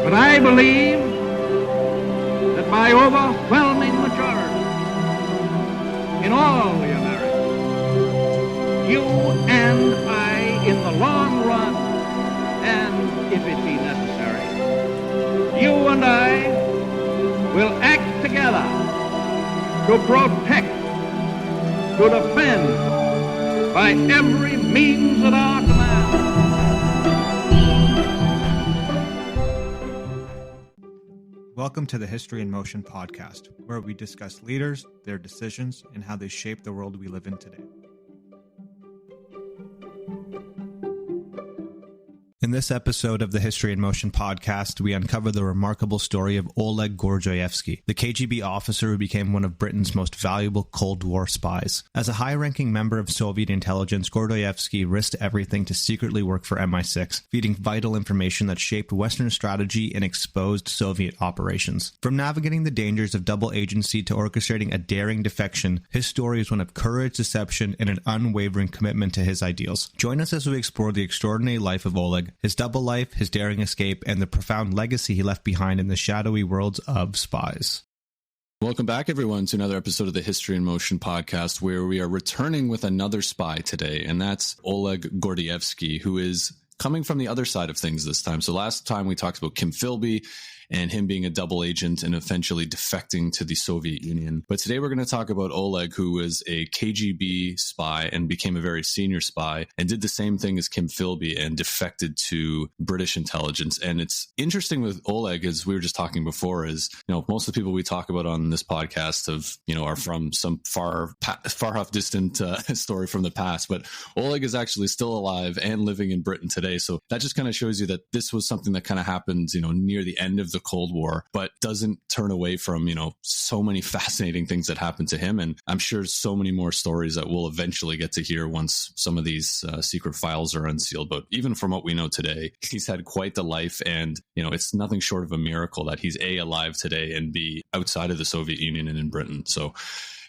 But I believe that by overwhelming majority in all the Americas, you and I, in the long run, and if it be necessary, you and I will act together to protect, to defend, by every means at our command. Welcome to the History in Motion podcast, where we discuss leaders, their decisions, and how they shape the world we live in today. In this episode of the History in Motion podcast, we uncover the remarkable story of Oleg Gordievsky, the KGB officer who became one of Britain's most valuable Cold War spies. As a high-ranking member of Soviet intelligence, Gordievsky risked everything to secretly work for MI6, feeding vital information that shaped Western strategy and exposed Soviet operations. From navigating the dangers of double agency to orchestrating a daring defection, his story is one of courage, deception, and an unwavering commitment to his ideals. Join us as we explore the extraordinary life of Oleg, his double life, his daring escape, and the profound legacy he left behind in the shadowy worlds of Spies. Welcome back, everyone, to another episode of the History in Motion podcast, where we are returning with another spy today, and that's Oleg Gordievsky, who is coming from the other side of things this time. So last time we talked about Kim Philby and him being a double agent and eventually defecting to the Soviet Union. But today we're going to talk about Oleg, who was a KGB spy and became a very senior spy and did the same thing as Kim Philby and defected to British intelligence. And it's interesting with Oleg, as we were just talking before, is, you know, most of the people we talk about on this podcast are from some far off distant story from the past. But Oleg is actually still alive and living in Britain today. So that just kind of shows you that this was something that kind of happened, near the end of the Cold War, but doesn't turn away from, so many fascinating things that happened to him. And I'm sure so many more stories that we'll eventually get to hear once some of these secret files are unsealed. But even from what we know today, he's had quite the life. And, it's nothing short of a miracle that he's A, alive today, and B, outside of the Soviet Union and in Britain. So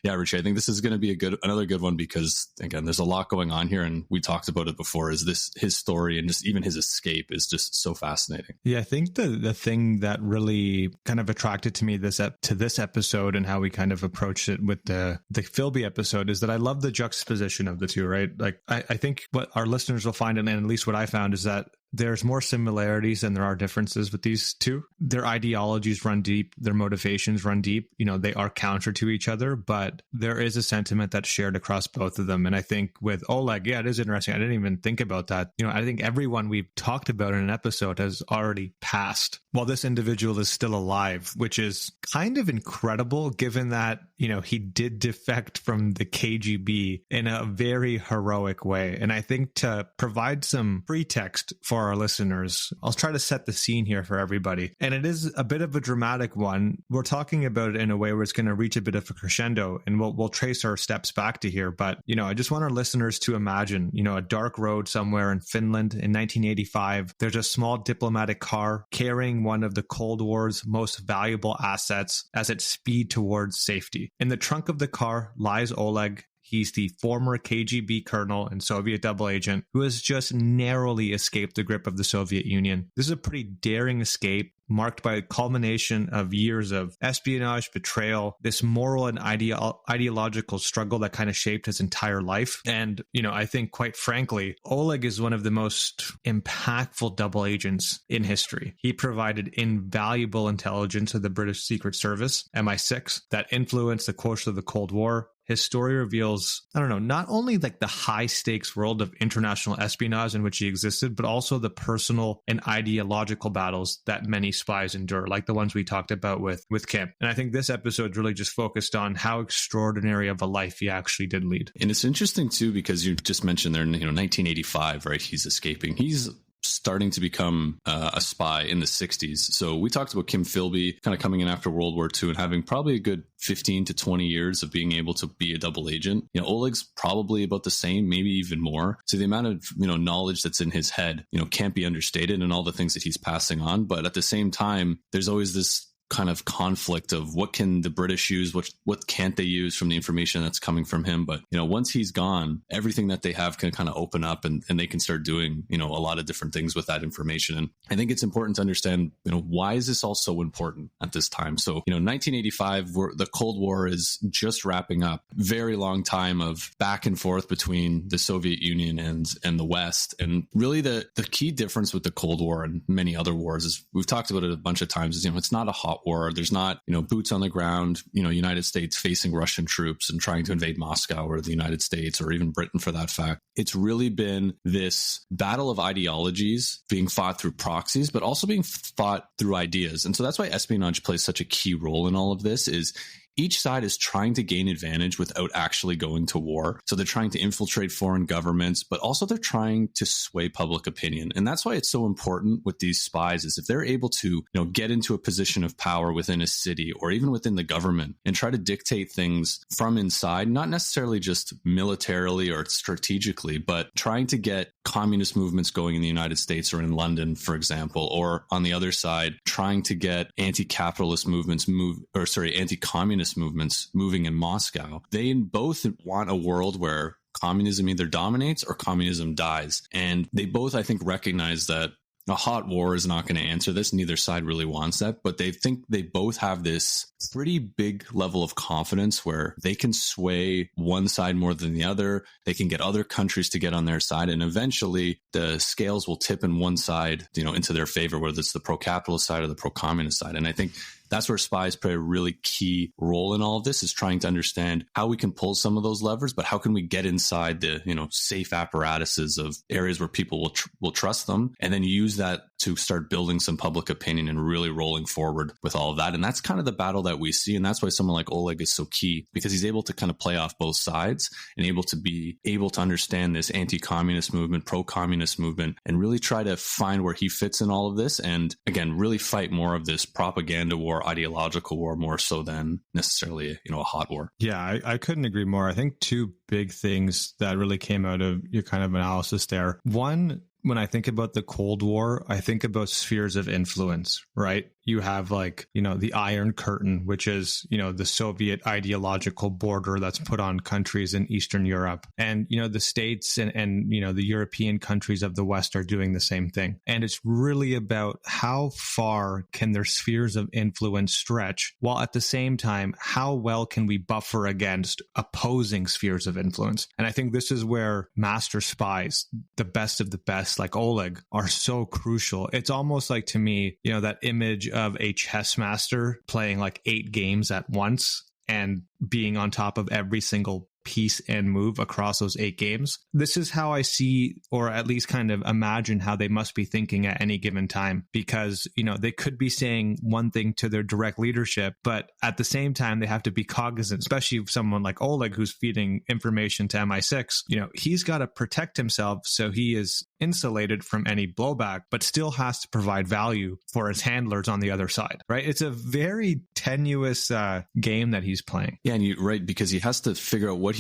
yeah, Richie, I think this is going to be another good one because, again, there's a lot going on here, and we talked about it before. His story and just even his escape is just so fascinating. Yeah, I think the thing that really kind of attracted to me this episode and how we kind of approached it with the Philby episode is that I love the juxtaposition of the two, right? Like I think what our listeners will find, and at least what I found, is that there's more similarities than there are differences with these two. Their ideologies run deep. Their motivations run deep. They are counter to each other, but there is a sentiment that's shared across both of them. And I think with Oleg, yeah, it is interesting. I didn't even think about that. I think everyone we've talked about in an episode has already passed while this individual is still alive, which is kind of incredible given that, he did defect from the KGB in a very heroic way. And I think to provide some pretext for our listeners, I'll try to set the scene here for everybody. And it is a bit of a dramatic one. We're talking about it in a way where it's going to reach a bit of a crescendo, and we'll trace our steps back to here. But, I just want our listeners to imagine, a dark road somewhere in Finland in 1985. There's a small diplomatic car carrying one of the Cold War's most valuable assets as it speeds towards safety. In the trunk of the car lies Oleg. He's the former KGB colonel and Soviet double agent who has just narrowly escaped the grip of the Soviet Union. This is a pretty daring escape, marked by a culmination of years of espionage, betrayal, this moral and ideological struggle that kind of shaped his entire life. And, I think, quite frankly, Oleg is one of the most impactful double agents in history. He provided invaluable intelligence to the British Secret Service, MI6, that influenced the course of the Cold War. His story reveals, not only like the high stakes world of international espionage in which he existed, but also the personal and ideological battles that many spies endure, like the ones we talked about with Kim. And I think this episode really just focused on how extraordinary of a life he actually did lead. And it's interesting too, because you just mentioned there, 1985, right? He's escaping. He's starting to become a spy in the 60s. So we talked about Kim Philby kind of coming in after World War II and having probably a good 15 to 20 years of being able to be a double agent. Oleg's probably about the same, maybe even more. So the amount of, knowledge that's in his head, can't be understated, and all the things that he's passing on. But at the same time, there's always this kind of conflict of what can the British use, what can't they use from the information that's coming from him. But, once he's gone, everything that they have can kind of open up and they can start doing, a lot of different things with that information. And I think it's important to understand, why is this all so important at this time? So, 1985, the Cold War is just wrapping up. Very long time of back and forth between the Soviet Union and the West. And really the key difference with the Cold War and many other wars is, we've talked about it a bunch of times, is, it's not a hot war. There's not, boots on the ground, United States facing Russian troops and trying to invade Moscow or the United States or even Britain for that fact. It's really been this battle of ideologies being fought through proxies, but also being fought through ideas. And so that's why espionage plays such a key role in all of this. Is each side is trying to gain advantage without actually going to war. So they're trying to infiltrate foreign governments, but also they're trying to sway public opinion. And that's why it's so important with these spies, is if they're able to, get into a position of power within a city or even within the government and try to dictate things from inside, not necessarily just militarily or strategically, but trying to get communist movements going in the United States or in London, for example, or on the other side, trying to get anti-capitalist movements anti-communist movements moving in Moscow. They both want a world where communism either dominates or communism dies. And they both, I think, recognize that a hot war is not going to answer this. Neither side really wants that, but they think they both have this pretty big level of confidence where they can sway one side more than the other. They can get other countries to get on their side, and eventually the scales will tip in one side, into their favor, whether it's the pro-capitalist side or the pro-communist side. And I think that's where spies play a really key role in all of this, is trying to understand how we can pull some of those levers, but how can we get inside the, safe apparatuses of areas where people will trust them, and then use that to start building some public opinion and really rolling forward with all of that. And that's kind of the battle that we see. And that's why someone like Oleg is so key, because he's able to kind of play off both sides and able to understand this anti-communist movement, pro-communist movement, and really try to find where he fits in all of this. And again, really fight more of this propaganda war, ideological war, more so than necessarily, a hot war. Yeah, I couldn't agree more. I think two big things that really came out of your kind of analysis there. One, when I think about the Cold War, I think about spheres of influence, right? You have the Iron Curtain, which is, the Soviet ideological border that's put on countries in Eastern Europe. And, the States and the European countries of the West are doing the same thing. And it's really about how far can their spheres of influence stretch, while at the same time, how well can we buffer against opposing spheres of influence? And I think this is where master spies, the best of the best, like Oleg, are so crucial. It's almost like, to me, that image of a chess master playing 8 games at once and being on top of every single piece and move across those 8 games. This is how I see, or at least kind of imagine, how they must be thinking at any given time, because, they could be saying one thing to their direct leadership, but at the same time, they have to be cognizant, especially someone like Oleg, who's feeding information to MI6. He's got to protect himself, so he is insulated from any blowback, but still has to provide value for his handlers on the other side, right? It's a very tenuous game that he's playing. Yeah, and you're right, because he has to figure out what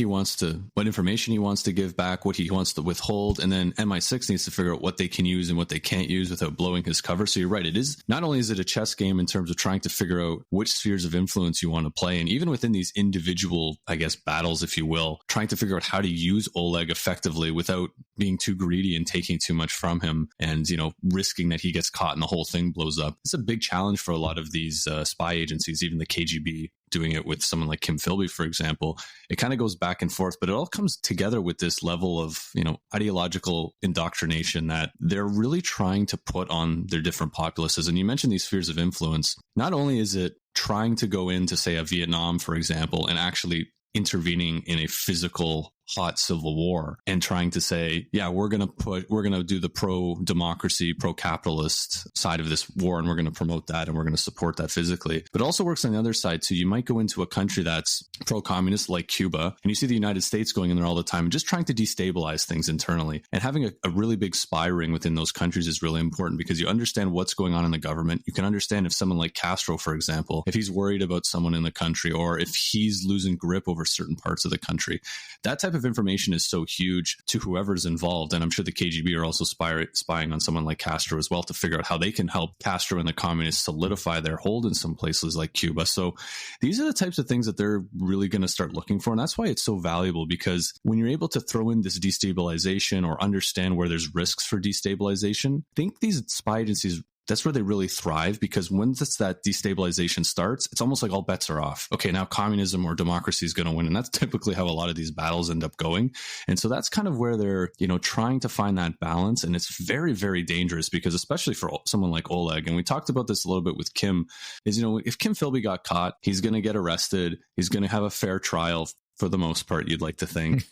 information he wants to give back, what he wants to withhold, and then MI6 needs to figure out what they can use and what they can't use without blowing his cover. So you're right, it is not only is it a chess game in terms of trying to figure out which spheres of influence you want to play, and even within these individual, battles, if you will, trying to figure out how to use Oleg effectively without being too greedy and taking too much from him, and risking that he gets caught and the whole thing blows up. It's a big challenge for a lot of these spy agencies, even the KGB doing it with someone like Kim Philby, for example. It kind of goes back and forth, but it all comes together with this level of, ideological indoctrination that they're really trying to put on their different populaces. And you mentioned these spheres of influence. Not only is it trying to go into, say, a Vietnam, for example, and actually intervening in a physical hot civil war and trying to say, yeah, we're going to do the pro-democracy, pro-capitalist side of this war, and we're going to promote that, and we're going to support that physically. But it also works on the other side too. You might go into a country that's pro-communist like Cuba, and you see the United States going in there all the time and just trying to destabilize things internally. And having a really big spy ring within those countries is really important, because you understand what's going on in the government. You can understand if someone like Castro, for example, if he's worried about someone in the country, or if he's losing grip over certain parts of the country. That type type of information is so huge to whoever's involved. And I'm sure the KGB are also spying on someone like Castro as well to figure out how they can help Castro and the communists solidify their hold in some places like Cuba. So these are the types of things that they're really going to start looking for. And that's why it's so valuable, because when you're able to throw in this destabilization or understand where there's risks for destabilization, I think these spy agencies, that's where they really thrive, because once that destabilization starts, it's almost like all bets are off. Okay, now communism or democracy is going to win. And that's typically how a lot of these battles end up going. And so that's kind of where they're, trying to find that balance. And it's very, very dangerous, because especially for someone like Oleg, and we talked about this a little bit with Kim, is, if Kim Philby got caught, he's going to get arrested. He's going to have a fair trial. For the most part, you'd like to think.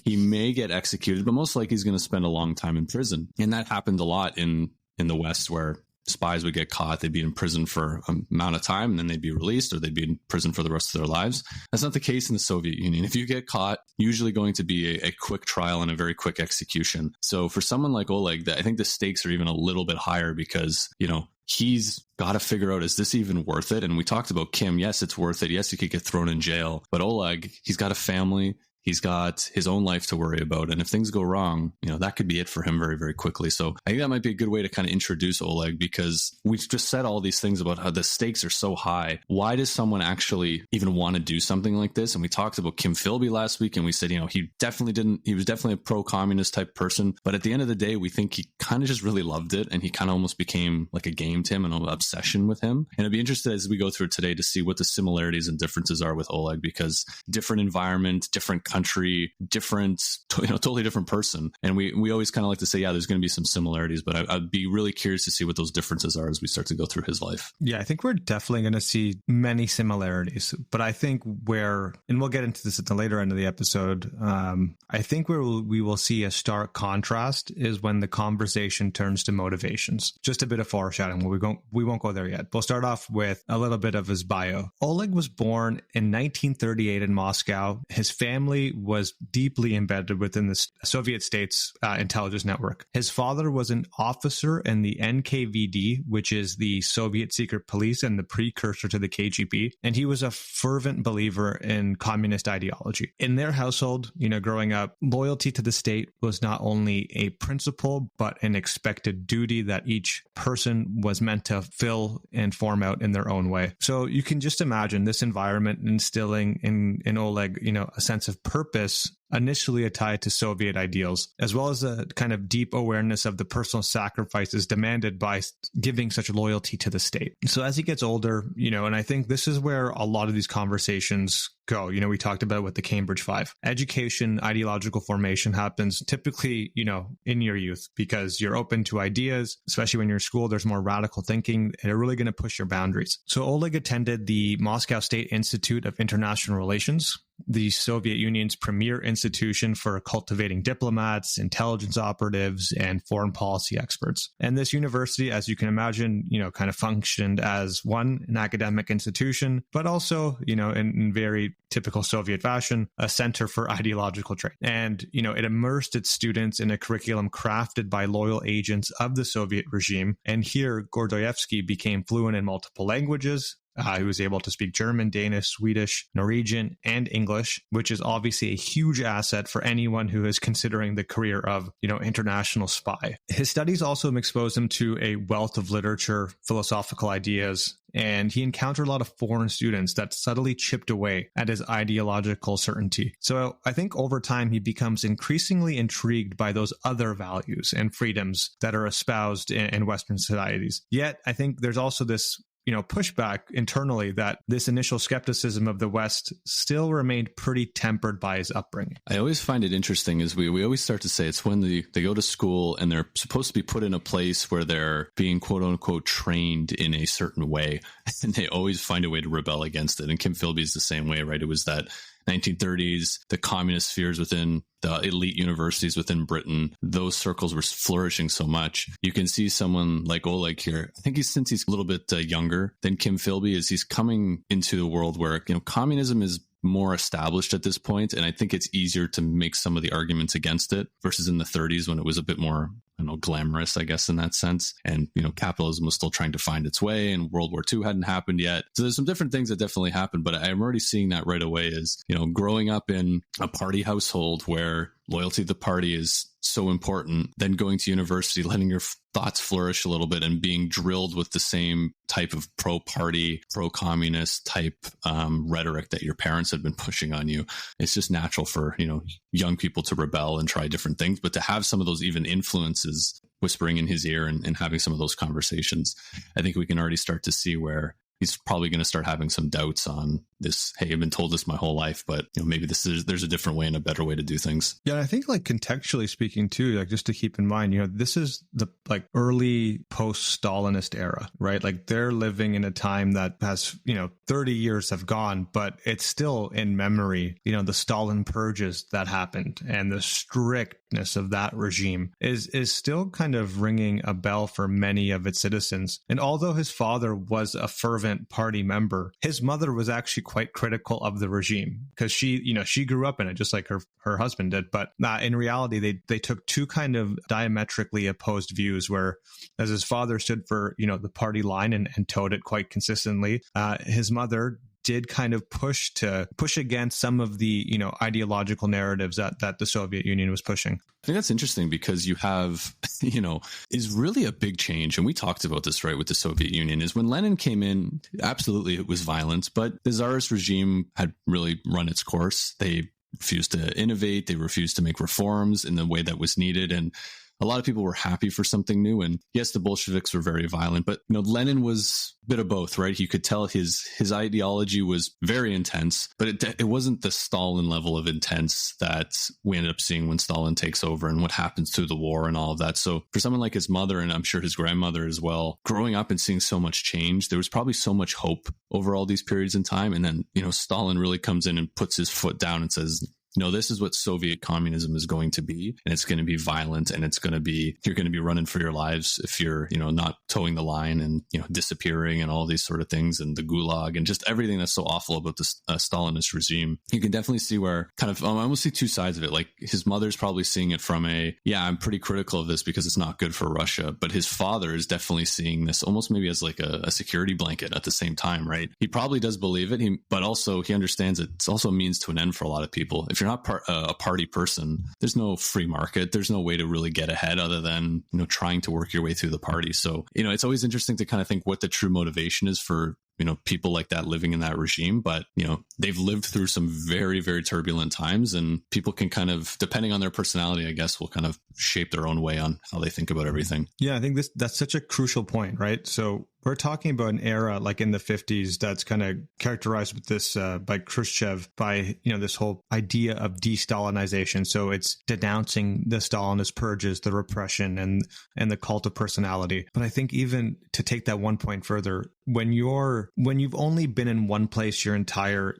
He may get executed, but most likely he's going to spend a long time in prison. And that happened a lot in the West, where spies would get caught, they'd be in prison for an amount of time, and then they'd be released, or they'd be in prison for the rest of their lives. That's not the case in the Soviet Union. If you get caught, usually going to be a quick trial and a very quick execution. So for someone like Oleg, I think the stakes are even a little bit higher, because, he's got to figure out, is this even worth it? And we talked about Kim. Yes, it's worth it. Yes, he could get thrown in jail. But Oleg, he's got a family. He's got his own life to worry about. And if things go wrong, that could be it for him very, very quickly. So I think that might be a good way to kind of introduce Oleg, because we've just said all these things about how the stakes are so high. Why does someone actually even want to do something like this? And we talked about Kim Philby last week, and we said, he was definitely a pro-communist type person. But at the end of the day, we think he kind of just really loved it. And he kind of almost became like a game to him, and an obsession with him. And I'd be interested as we go through today to see what the similarities and differences are with Oleg, because different environment, different country, different, totally different person. And we always kind of like to say, yeah, there's going to be some similarities, but I'd be really curious to see what those differences are as we start to go through his life. Yeah, I think we're definitely going to see many similarities, but I think and we'll get into this at the later end of the episode, I think where we will see a stark contrast is when the conversation turns to motivations. Just a bit of foreshadowing. We won't go there yet. We'll start off with a little bit of his bio. Oleg was born in 1938 in Moscow. His family was deeply embedded within the Soviet state's intelligence network. His father was an officer in the NKVD, which is the Soviet secret police and the precursor to the KGB, and he was a fervent believer in communist ideology. In their household, growing up, loyalty to the state was not only a principle, but an expected duty that each person was meant to fill and form out in their own way. So you can just imagine this environment instilling in Oleg, a sense of purpose, initially tied to Soviet ideals, as well as a kind of deep awareness of the personal sacrifices demanded by giving such loyalty to the state. So as he gets older, and I think this is where a lot of these conversations go. We talked about with the Cambridge Five. Education, ideological formation happens typically, in your youth, because you're open to ideas, especially when you're in school, there's more radical thinking, and they're really going to push your boundaries. So Oleg attended the Moscow State Institute of International Relations, the Soviet Union's premier institution for cultivating diplomats, intelligence operatives, and foreign policy experts. And this university, as you can imagine, kind of functioned as an academic institution, but also, in very typical Soviet fashion, a center for ideological trade. And, it immersed its students in a curriculum crafted by loyal agents of the Soviet regime. And here, Gordievsky became fluent in multiple languages. He was able to speak German, Danish, Swedish, Norwegian, and English, which is obviously a huge asset for anyone who is considering the career of, international spy. His studies also exposed him to a wealth of literature, philosophical ideas, and he encountered a lot of foreign students that subtly chipped away at his ideological certainty. So I think over time, he becomes increasingly intrigued by those other values and freedoms that are espoused in Western societies. Yet, I think there's also this pushback internally that this initial skepticism of the West still remained pretty tempered by his upbringing. I always find it interesting is we always start to say it's when they go to school and they're supposed to be put in a place where they're being quote unquote trained in a certain way, and they always find a way to rebel against it. And Kim Philby is the same way, right? It was that 1930s, the communist spheres within the elite universities within Britain, those circles were flourishing so much. You can see someone like Oleg here. I think since he's a little bit younger than Kim Philby, he's coming into the world where, communism is more established at this point, and I think it's easier to make some of the arguments against it versus in the 30s when it was a bit more I don't know, glamorous, I guess, in that sense. And, capitalism was still trying to find its way, and World War II hadn't happened yet. So there's some different things that definitely happened, but I'm already seeing that right away is, growing up in a party household where loyalty to the party is so important, then going to university, letting your thoughts flourish a little bit and being drilled with the same type of pro-party, pro-communist type rhetoric that your parents had been pushing on you. It's just natural for, young people to rebel and try different things, but to have some of those even influences whispering in his ear and having some of those conversations, I think we can already start to see where he's probably going to start having some doubts on this. Hey, I've been told this my whole life, but maybe there's a different way and a better way to do things. Yeah, I think contextually speaking too, just to keep in mind, this is the early post-Stalinist era, right? They're living in a time that has, 30 years have gone, but it's still in memory. The Stalin purges that happened and the strictness of that regime is still kind of ringing a bell for many of its citizens. And although his father was a fervent party member, his mother was actually quite critical of the regime because she grew up in it just like her husband did. But in reality, they took two kind of diametrically opposed views, where as his father stood for, the party line and towed it quite consistently, his mother did kind of push against some of the, ideological narratives that the Soviet Union was pushing. I think that's interesting because you have, is really a big change. And we talked about this, right, with the Soviet Union, is when Lenin came in, absolutely it was violent, but the Tsarist regime had really run its course. They refused to innovate. They refused to make reforms in the way that was needed. And a lot of people were happy for something new. And yes, the Bolsheviks were very violent, but Lenin was a bit of both, right? You could tell his ideology was very intense, but it wasn't the Stalin level of intense that we ended up seeing when Stalin takes over and what happens through the war and all of that. So for someone like his mother, and I'm sure his grandmother as well, growing up and seeing so much change, there was probably so much hope over all these periods in time. And then, Stalin really comes in and puts his foot down and says, this is what Soviet communism is going to be, and it's going to be violent, and you're going to be running for your lives if you're, not towing the line and, disappearing and all these sort of things, and the gulag and just everything that's so awful about the Stalinist regime. You can definitely see where I almost see two sides of it. Like his mother's probably seeing it from I'm pretty critical of this because it's not good for Russia, but his father is definitely seeing this almost maybe as like a security blanket at the same time, right? He probably does believe it, but also he understands it's also a means to an end for a lot of people. If you're not a party person, there's no free market. There's no way to really get ahead other than, trying to work your way through the party. So, it's always interesting to kind of think what the true motivation is for, people like that living in that regime. But, they've lived through some very, very turbulent times, and people can kind of, depending on their personality, I guess, will kind of shape their own way on how they think about everything. Yeah, I think that's such a crucial point, right? So we're talking about an era like in the 50s that's kind of characterized with this by Khrushchev, by, this whole idea of de-Stalinization. So it's denouncing the Stalinist purges, the repression and the cult of personality. But I think even to take that one point further, when you've only been in one place your entire,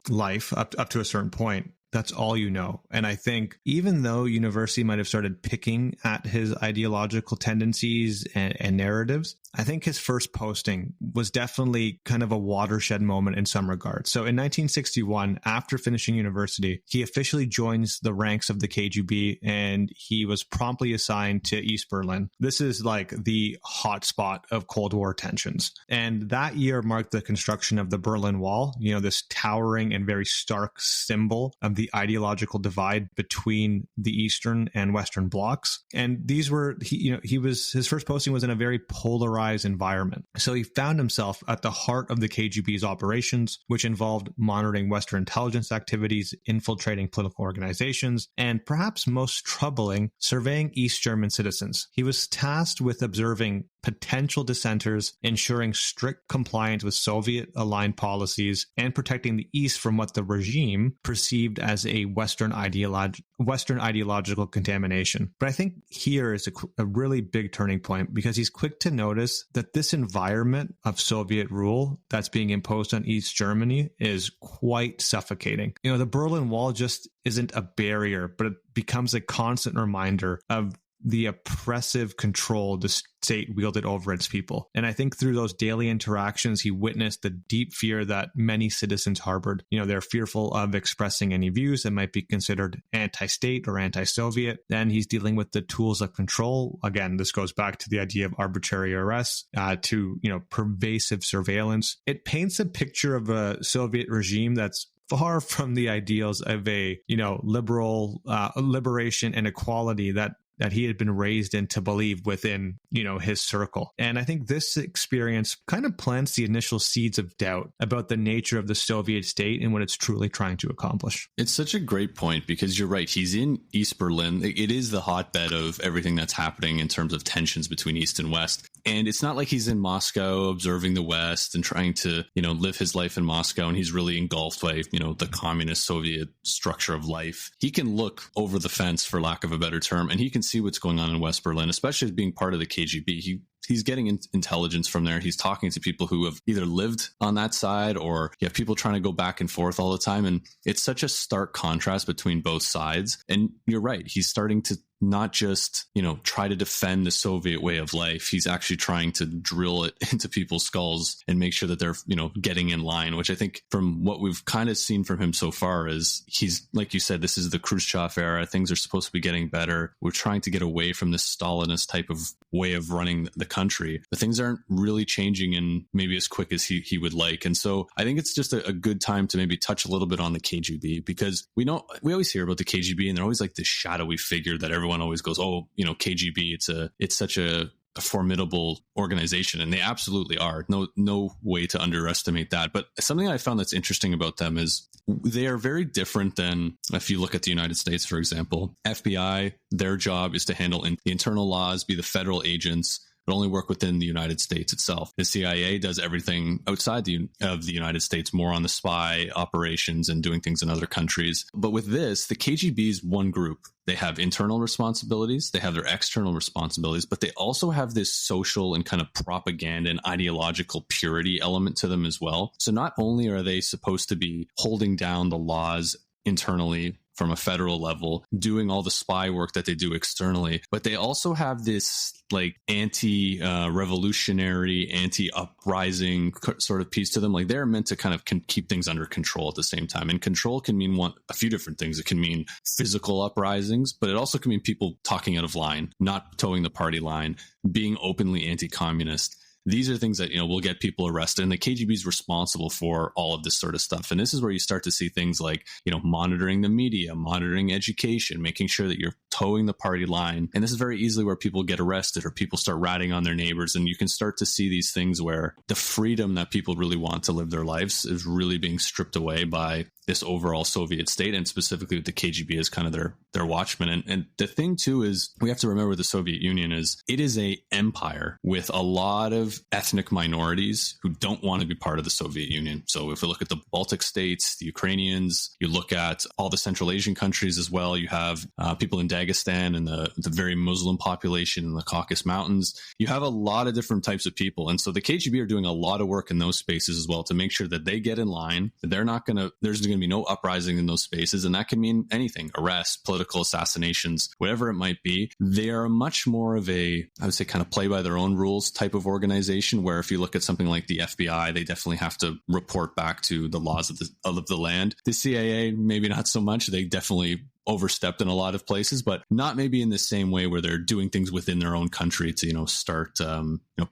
life up to a certain point, that's all you know. And I think even though university might have started picking at his ideological tendencies and narratives, I think his first posting was definitely kind of a watershed moment in some regards. So in 1961, after finishing university, he officially joins the ranks of the KGB, and he was promptly assigned to East Berlin. This is like the hotspot of Cold War tensions. And that year marked the construction of the Berlin Wall, this towering and very stark symbol of the ideological divide between the Eastern and Western blocs. And these were, his first posting was in a very polarized environment. So he found himself at the heart of the KGB's operations, which involved monitoring Western intelligence activities, infiltrating political organizations, and perhaps most troubling, surveying East German citizens. He was tasked with observing potential dissenters, ensuring strict compliance with Soviet-aligned policies, and protecting the East from what the regime perceived as a Western ideological contamination. But I think here is a really big turning point, because he's quick to notice that this environment of Soviet rule that's being imposed on East Germany is quite suffocating. The Berlin Wall just isn't a barrier, but it becomes a constant reminder of the oppressive control the state wielded over its people. And I think through those daily interactions, he witnessed the deep fear that many citizens harbored. They're fearful of expressing any views that might be considered anti-state or anti-Soviet. Then he's dealing with the tools of control. Again, this goes back to the idea of arbitrary arrests, to, pervasive surveillance. It paints a picture of a Soviet regime that's far from the ideals of a, liberal liberation and equality that he had been raised in to believe within, his circle. And I think this experience kind of plants the initial seeds of doubt about the nature of the Soviet state and what it's truly trying to accomplish. It's such a great point because you're right. He's in East Berlin. It is the hotbed of everything that's happening in terms of tensions between East and West. And it's not like he's in Moscow observing the West and trying to, live his life in Moscow. And he's really engulfed by, the communist Soviet structure of life. He can look over the fence, for lack of a better term, and he can see what's going on in West Berlin, especially as being part of the KGB. He's getting intelligence from there. He's talking to people who have either lived on that side, or you have people trying to go back and forth all the time. And it's such a stark contrast between both sides. And you're right. He's starting to not just, try to defend the Soviet way of life. He's actually trying to drill it into people's skulls and make sure that they're, getting in line, which I think from what we've kind of seen from him so far is he's, like you said, this is the Khrushchev era. Things are supposed to be getting better. We're trying to get away from this Stalinist type of way of running the country, but things aren't really changing in maybe as quick as he would like. And so I think it's just a good time to maybe touch a little bit on the KGB, because we always hear about the KGB and they're always like this shadowy figure that everyone always goes, oh, KGB, it's such a formidable organization, and they absolutely are. No way to underestimate that. But something I found that's interesting about them is they are very different than if you look at the United States, for example. FBI, their job is to handle the internal laws, be the federal agents, but only work within the United States itself. The CIA does everything outside of the United States, more on the spy operations and doing things in other countries. But with this, the KGB is one group. They have internal responsibilities, they have their external responsibilities, but they also have this social and kind of propaganda and ideological purity element to them as well. So not only are they supposed to be holding down the laws internally from a federal level, doing all the spy work that they do externally, but they also have this like anti-revolutionary, anti-uprising sort of piece to them. Like they're meant to kind of keep things under control at the same time. And control can mean a few different things. It can mean physical uprisings, but it also can mean people talking out of line, not towing the party line, being openly anti-communist. These are things that, will get people arrested, and the KGB is responsible for all of this sort of stuff. And this is where you start to see things like, monitoring the media, monitoring education, making sure that you're towing the party line. And this is very easily where people get arrested or people start ratting on their neighbors. And you can start to see these things where the freedom that people really want to live their lives is really being stripped away by this overall Soviet state, and specifically with the KGB as kind of their watchman. And the thing too is we have to remember with the Soviet Union is it is a empire with a lot of ethnic minorities who don't want to be part of the Soviet Union. So if we look at the Baltic states, the Ukrainians, you look at all the Central Asian countries as well, you have people in Dagestan and the very Muslim population in the Caucasus Mountains. You have a lot of different types of people. And so the KGB are doing a lot of work in those spaces as well to make sure that they get in line. There's going to be no uprising in those spaces. And that can mean anything, arrests, political assassinations, whatever it might be. They are much more of I would say kind of play by their own rules type of organization, where if you look at something like the FBI, they definitely have to report back to the laws of the land. The CIA, maybe not so much. They definitely overstepped in a lot of places, but not maybe in the same way where they're doing things within their own country to, start,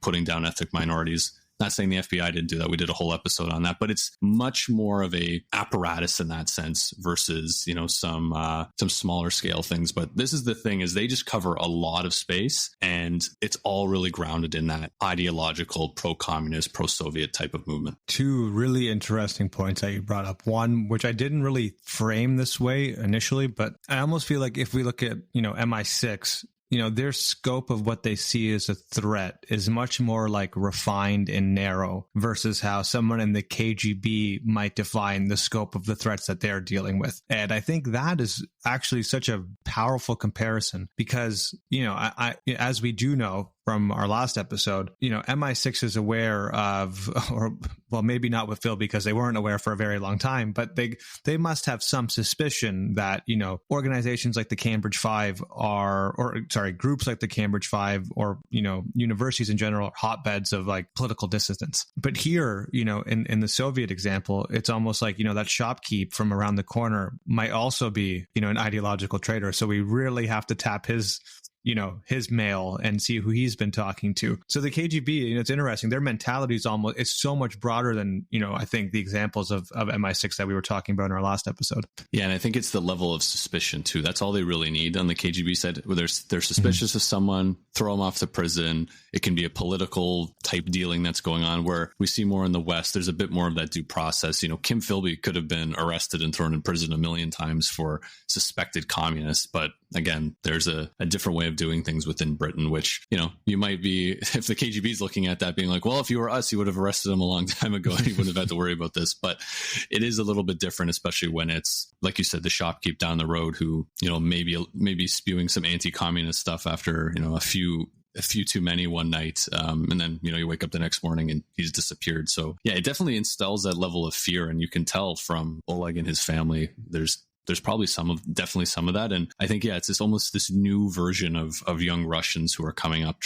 putting down ethnic minorities. Not saying the FBI didn't do that. We did a whole episode on that, but it's much more of a apparatus in that sense versus, some smaller scale things. But this is the thing is they just cover a lot of space, and it's all really grounded in that ideological pro-communist, pro-Soviet type of movement. Two really interesting points that you brought up. One, which I didn't really frame this way initially, but I almost feel like if we look at, MI6, their scope of what they see as a threat is much more like refined and narrow versus how someone in the KGB might define the scope of the threats that they're dealing with. And I think that is actually such a powerful comparison because, I as we do know, from our last episode, MI6 is aware of, or well, maybe not with Phil because they weren't aware for a very long time, but they must have some suspicion that, organizations like the Cambridge Five groups like the Cambridge Five or, universities in general are hotbeds of like political dissidents. But here, in the Soviet example, it's almost like, that shopkeep from around the corner might also be, an ideological traitor. So we really have to tap his mail and see who he's been talking to. So the KGB, it's interesting. Their mentality is so much broader than, I think the examples of MI6 that we were talking about in our last episode. Yeah. And I think it's the level of suspicion too. That's all they really need on the KGB side. Where they're suspicious of someone, throw them off to prison. It can be a political type dealing that's going on, where we see more in the West. There's a bit more of that due process. Kim Philby could have been arrested and thrown in prison a million times for suspected communists. But again, there's a different way of doing things within Britain, which, you might be, if the KGB is looking at that being like, well, if you were us, you would have arrested him a long time ago and you wouldn't have had to worry about this. But it is a little bit different, especially when it's, like you said, the shopkeep down the road who, maybe spewing some anti-communist stuff after, a few too many one night. And then, you wake up the next morning and he's disappeared. So yeah, it definitely instills that level of fear. And you can tell from Oleg and his family, there's probably definitely some of that. And I think, yeah, it's almost this new version of young Russians who are coming up.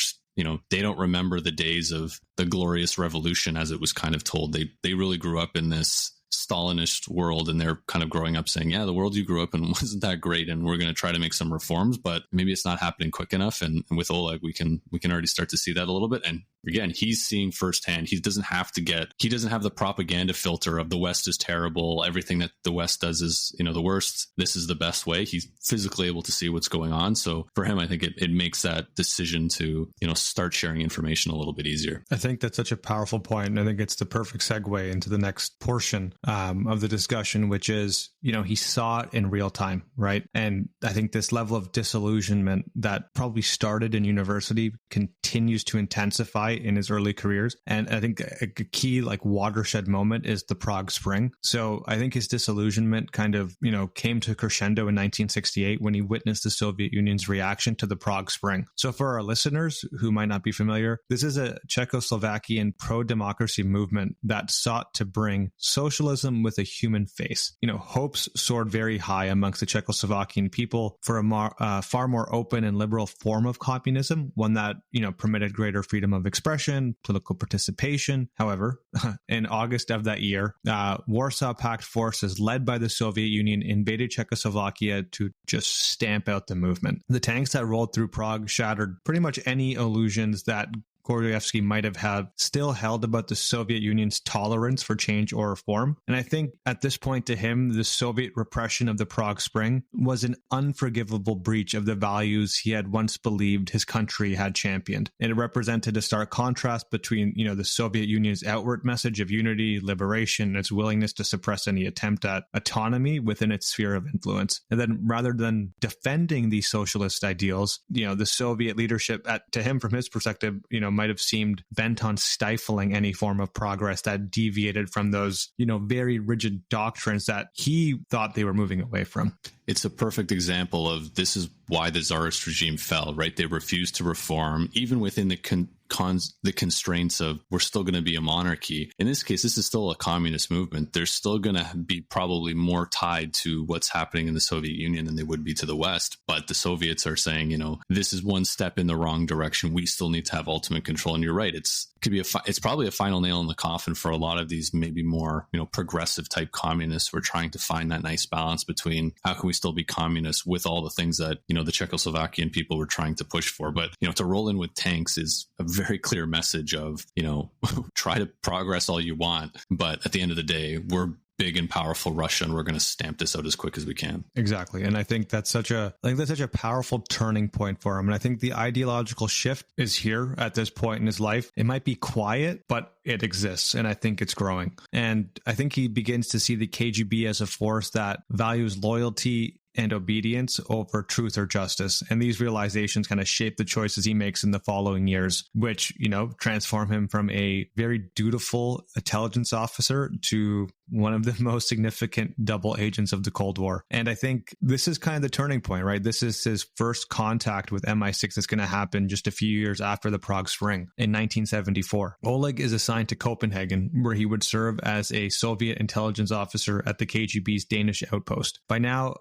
They don't remember the days of the glorious revolution as it was kind of told. They really grew up in this Stalinist world, and they're kind of growing up saying, yeah, the world you grew up in wasn't that great, and we're going to try to make some reforms, but maybe it's not happening quick enough. And with Oleg, we can already start to see that a little bit. And again, he's seeing firsthand. He doesn't have the propaganda filter of the West is terrible, everything that the West does is the worst, this is the best way. He's physically able to see what's going on. So for him, I think it makes that decision to start sharing information a little bit easier. I think that's such a powerful point, and I think it's the perfect segue into the next portion of the discussion, which is, he saw it in real time, right? And I think this level of disillusionment that probably started in university continues to intensify in his early careers. And I think a key watershed moment is the Prague Spring. So I think his disillusionment kind of, came to crescendo in 1968 when he witnessed the Soviet Union's reaction to the Prague Spring. So for our listeners who might not be familiar, this is a Czechoslovakian pro-democracy movement that sought to bring socialism with a human face. Hopes soared very high amongst the Czechoslovakian people for a far more open and liberal form of communism, one that, permitted greater freedom of expression, political participation. However, in August of that year, Warsaw Pact forces led by the Soviet Union invaded Czechoslovakia to just stamp out the movement. The tanks that rolled through Prague shattered pretty much any illusions that Gordievsky might have still held about the Soviet Union's tolerance for change or reform. And I think at this point to him, the Soviet repression of the Prague Spring was an unforgivable breach of the values he had once believed his country had championed. And it represented a stark contrast between, the Soviet Union's outward message of unity, liberation, and its willingness to suppress any attempt at autonomy within its sphere of influence. And then rather than defending these socialist ideals, the Soviet leadership, to him from his perspective, might have seemed bent on stifling any form of progress that deviated from those, very rigid doctrines that he thought they were moving away from. It's a perfect example of this is why the Tsarist regime fell, right? They refused to reform, even within the constraints of we're still going to be a monarchy. In this case, this is still a communist movement. They're still going to be probably more tied to what's happening in the Soviet Union than they would be to the West. But the Soviets are saying, this is one step in the wrong direction. We still need to have ultimate control. And you're right. It's probably a final nail in the coffin for a lot of these maybe more, progressive type communists. We're trying to find that nice balance between how can we still be communists with all the things that, the Czechoslovakian people were trying to push for. But, to roll in with tanks is a very clear message of, try to progress all you want. But at the end of the day, we're big and powerful Russia, and we're going to stamp this out as quick as we can. Exactly. And I think that's such a powerful turning point for him. And I think the ideological shift is here at this point in his life. It might be quiet, but it exists. And I think it's growing. And I think he begins to see the KGB as a force that values loyalty and obedience over truth or justice. And these realizations kind of shape the choices he makes in the following years, which, transform him from a very dutiful intelligence officer to one of the most significant double agents of the Cold War. And I think this is kind of the turning point, right? This is his first contact with MI6 that's going to happen just a few years after the Prague Spring in 1974. Oleg is assigned to Copenhagen, where he would serve as a Soviet intelligence officer at the KGB's Danish outpost. By now,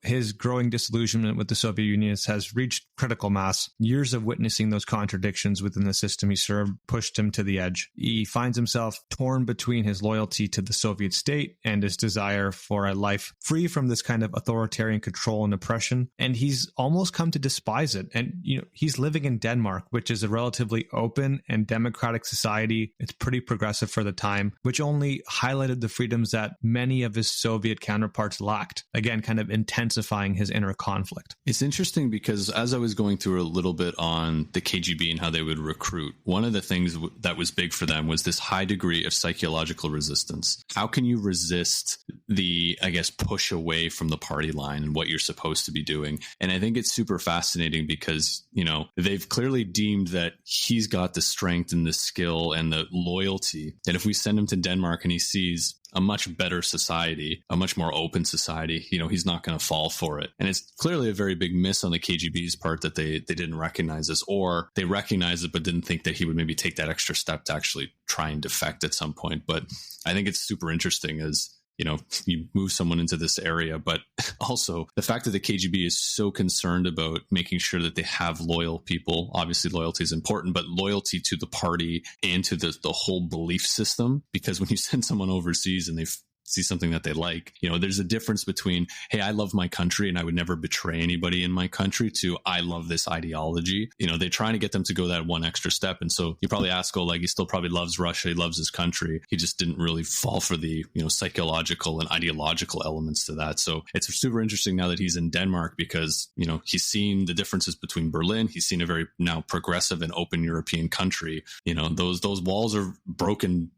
his growing disillusionment with the Soviet Union has reached critical mass. Years of witnessing those contradictions within the system he served pushed him to the edge. He finds himself torn between his loyalty to the Soviet state and his desire for a life free from this kind of authoritarian control and oppression. And he's almost come to despise it. And, he's living in Denmark, which is a relatively open and democratic society. It's pretty progressive for the time, which only highlighted the freedoms that many of his Soviet counterparts lacked. Again, kind of intensifying his inner conflict. It's interesting because as I was going through a little bit on the KGB and how they would recruit, one of the things that was big for them was this high degree of psychological resistance. How can you resist the, push away from the party line and what you're supposed to be doing? And I think it's super fascinating because, they've clearly deemed that he's got the strength and the skill and the loyalty. And if we send him to Denmark and he sees a much better society, a much more open society, he's not going to fall for it. And it's clearly a very big miss on the KGB's part that they didn't recognize this, or they recognized it but didn't think that he would maybe take that extra step to actually try and defect at some point. But I think it's super interesting as you move someone into this area, but also the fact that the KGB is so concerned about making sure that they have loyal people. Obviously, loyalty is important, but loyalty to the party and to the whole belief system, because when you send someone overseas and they see something that they like, there's a difference between, hey, I love my country and I would never betray anybody in my country, to I love this ideology. They're trying to get them to go that one extra step. And so you probably ask Oleg, he still probably loves Russia. He loves his country. He just didn't really fall for the, psychological and ideological elements to that. So it's super interesting now that he's in Denmark because, he's seen the differences between Berlin. He's seen a very now progressive and open European country. Those walls are broken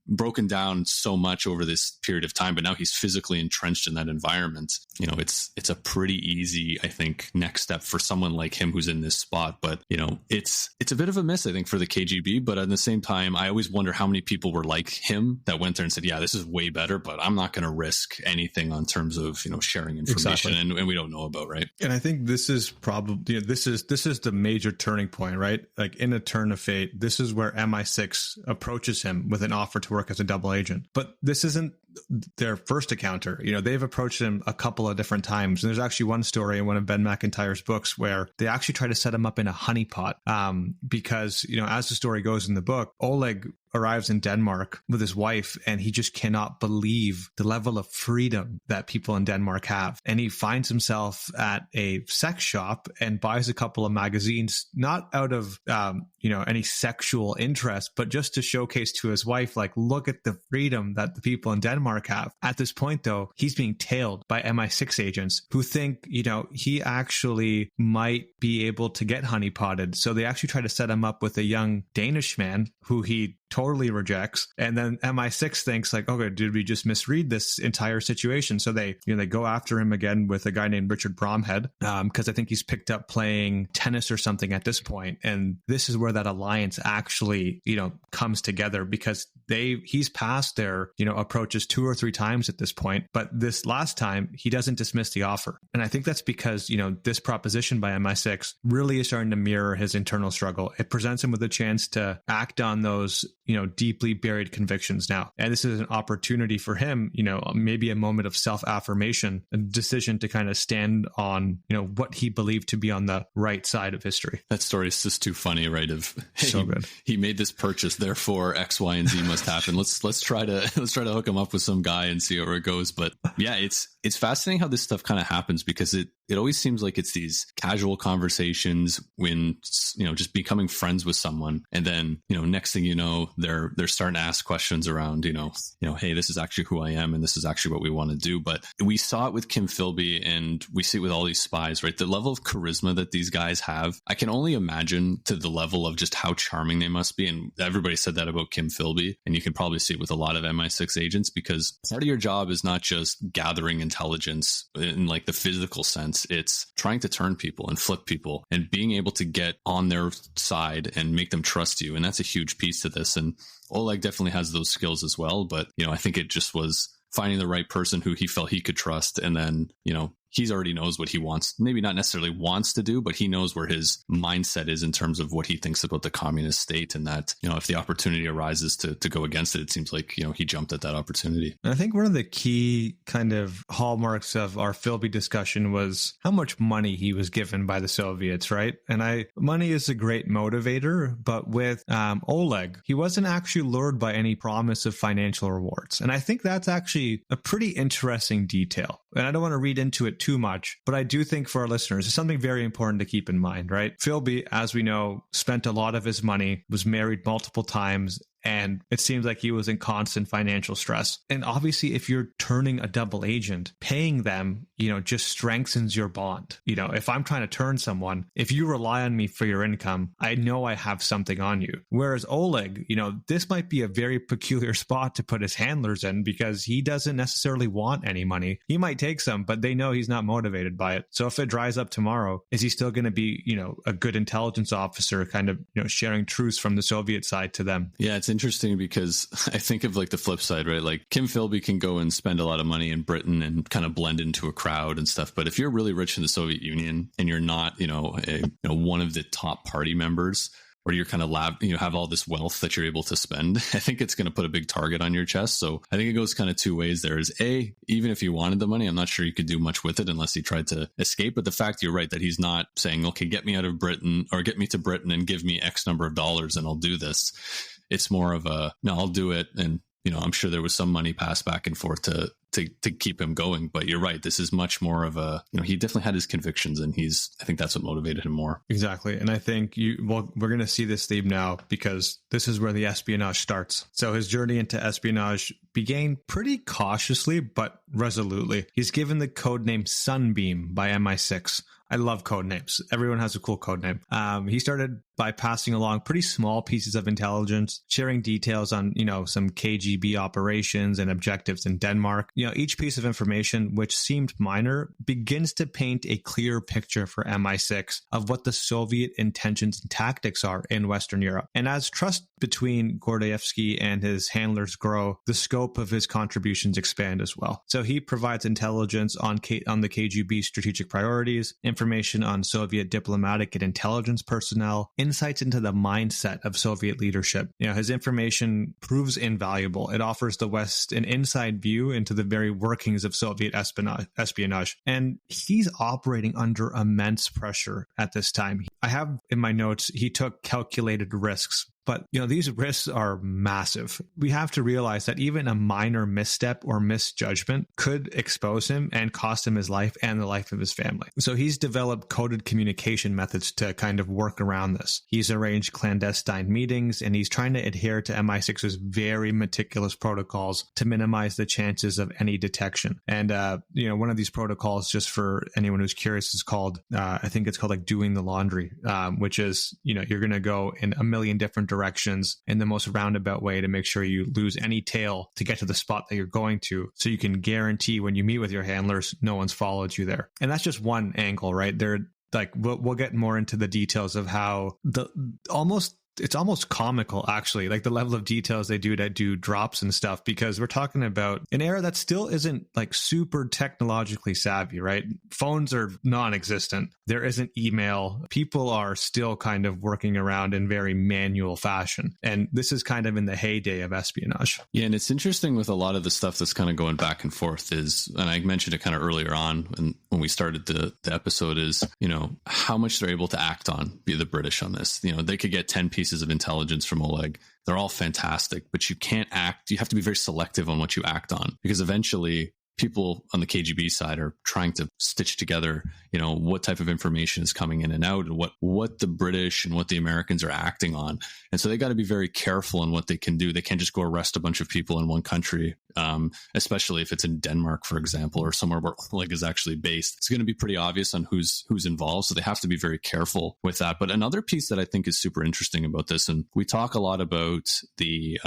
down so much over this period of time, but now he's physically entrenched in that environment. It's a pretty easy, I think, next step for someone like him who's in this spot. But, it's a bit of a miss, I think, for the KGB. But at the same time, I always wonder how many people were like him that went there and said, yeah, this is way better, but I'm not going to risk anything on terms of, sharing information. Exactly. And we don't know about, right? And I think this is probably, this is the major turning point, right? Like in A Turn of Fate, this is where MI6 approaches him with an offer to work as a double agent. But this isn't their first encounter. They've approached him a couple of different times. And there's actually one story in one of Ben McIntyre's books where they actually try to set him up in a honeypot because, as the story goes in the book, Oleg arrives in Denmark with his wife and he just cannot believe the level of freedom that people in Denmark have. And he finds himself at a sex shop and buys a couple of magazines, not out of, any sexual interest, but just to showcase to his wife, like, look at the freedom that the people in Denmark have. At this point, though, he's being tailed by MI6 agents who think, he actually might be able to get honeypotted. So they actually try to set him up with a young Danish man who he totally rejects. And then MI6 thinks like, okay, did we just misread this entire situation? So they go after him again with a guy named Richard Bromhead, because I think he's picked up playing tennis or something at this point. And this is where that alliance actually, comes together because he's passed their, approaches 2 or 3 times at this point. But this last time, he doesn't dismiss the offer. And I think that's because, this proposition by MI6 really is starting to mirror his internal struggle. It presents him with a chance to act on those, deeply buried convictions now. And this is an opportunity for him, maybe a moment of self-affirmation, a decision to kind of stand on, what he believed to be on the right side of history. That story is just too funny, right? Of hey, so good. He made this purchase, therefore X, Y, and Z must happen. Let's try to hook him up with some guy and see where it goes. But yeah, it's fascinating how this stuff kind of happens because it always seems like it's these casual conversations when, just becoming friends with someone. And then, next thing you know, they're starting to ask questions around, hey, this is actually who I am. And this is actually what we want to do. But we saw it with Kim Philby and we see it with all these spies, right? The level of charisma that these guys have, I can only imagine to the level of just how charming they must be. And everybody said that about Kim Philby. And you can probably see it with a lot of MI6 agents, because part of your job is not just gathering intelligence in like the physical sense. It's trying to turn people and flip people and being able to get on their side and make them trust you. And that's a huge piece to this. And Oleg definitely has those skills as well. But, I think it just was finding the right person who he felt he could trust. And then, he already knows what he wants, maybe not necessarily wants to do, but he knows where his mindset is in terms of what he thinks about the communist state. And that, if the opportunity arises to go against it, it seems like, he jumped at that opportunity. And I think one of the key kind of hallmarks of our Philby discussion was how much money he was given by the Soviets, right? And money is a great motivator, but with Oleg, he wasn't actually lured by any promise of financial rewards. And I think that's actually a pretty interesting detail. And I don't want to read into it too much, but I do think for our listeners, it's something very important to keep in mind, right? Philby, as we know, spent a lot of his money, was married multiple times, and it seems like he was in constant financial stress. And obviously, if you're turning a double agent, paying them, just strengthens your bond. If I'm trying to turn someone, if you rely on me for your income, I know I have something on you. Whereas Oleg, this might be a very peculiar spot to put his handlers in, because he doesn't necessarily want any money. He might take some, but they know he's not motivated by it. So if it dries up tomorrow, is he still going to be, a good intelligence officer, kind of, sharing truths from the Soviet side to them? Yeah, it's interesting because I think of like the flip side, right? Like Kim Philby can go and spend a lot of money in Britain and kind of blend into a crowd and stuff. But if you're really rich in the Soviet Union and you're not, one of the top party members, or you're kind of have all this wealth that you're able to spend, I think it's going to put a big target on your chest. So I think it goes kind of two ways. There is even if he wanted the money, I'm not sure he could do much with it unless he tried to escape. But the fact, you're right, that he's not saying, okay, get me out of Britain, or get me to Britain and give me X number of dollars and I'll do this. It's more of no, I'll do it. And, I'm sure there was some money passed back and forth to keep him going. But you're right. This is much more of he definitely had his convictions, and I think that's what motivated him more. Exactly. And I think we're going to see this theme now, because this is where the espionage starts. So his journey into espionage began pretty cautiously, but resolutely. He's given the codename Sunbeam by MI6. I love code names. Everyone has a cool code name. He started by passing along pretty small pieces of intelligence, sharing details on, some KGB operations and objectives in Denmark. Each piece of information, which seemed minor, begins to paint a clear picture for MI6 of what the Soviet intentions and tactics are in Western Europe. And as trust between Gordievsky and his handlers grow, the scope of his contributions expand as well. So he provides intelligence on the KGB strategic priorities, information on Soviet diplomatic and intelligence personnel, insights into the mindset of Soviet leadership. His information proves invaluable. It offers the West an inside view into the very workings of Soviet espionage. And he's operating under immense pressure at this time. I have in my notes, he took calculated risks. But, these risks are massive. We have to realize that even a minor misstep or misjudgment could expose him and cost him his life and the life of his family. So he's developed coded communication methods to kind of work around this. He's arranged clandestine meetings, and he's trying to adhere to MI6's very meticulous protocols to minimize the chances of any detection. And, one of these protocols, just for anyone who's curious, is called, I think it's called like doing the laundry, which is, you're going to go in a million different directions in the most roundabout way to make sure you lose any tail to get to the spot that you're going to, so you can guarantee when you meet with your handlers, no one's followed you there. And that's just one angle, right? We'll get more into the details of how it's almost comical, actually, like the level of details they do to do drops and stuff, because we're talking about an era that still isn't like super technologically savvy, right? Phones are non-existent. There isn't email. People are still kind of working around in very manual fashion. And this is kind of in the heyday of espionage. Yeah, and it's interesting with a lot of the stuff that's kind of going back and forth is, and I mentioned it kind of earlier on when we started the episode, is, how much they're able to act on, be the British on this. They could get 10 pieces of intelligence from Oleg. They're all fantastic, but you can't act. You have to be very selective on what you act on, because eventually, people on the KGB side are trying to stitch together, what type of information is coming in and out, and what the British and what the Americans are acting on. And so they got to be very careful in what they can do. They can't just go arrest a bunch of people in one country, especially if it's in Denmark, for example, or somewhere where Oleg is actually based. It's going to be pretty obvious on who's involved. So they have to be very careful with that. But another piece that I think is super interesting about this, and we talk a lot about the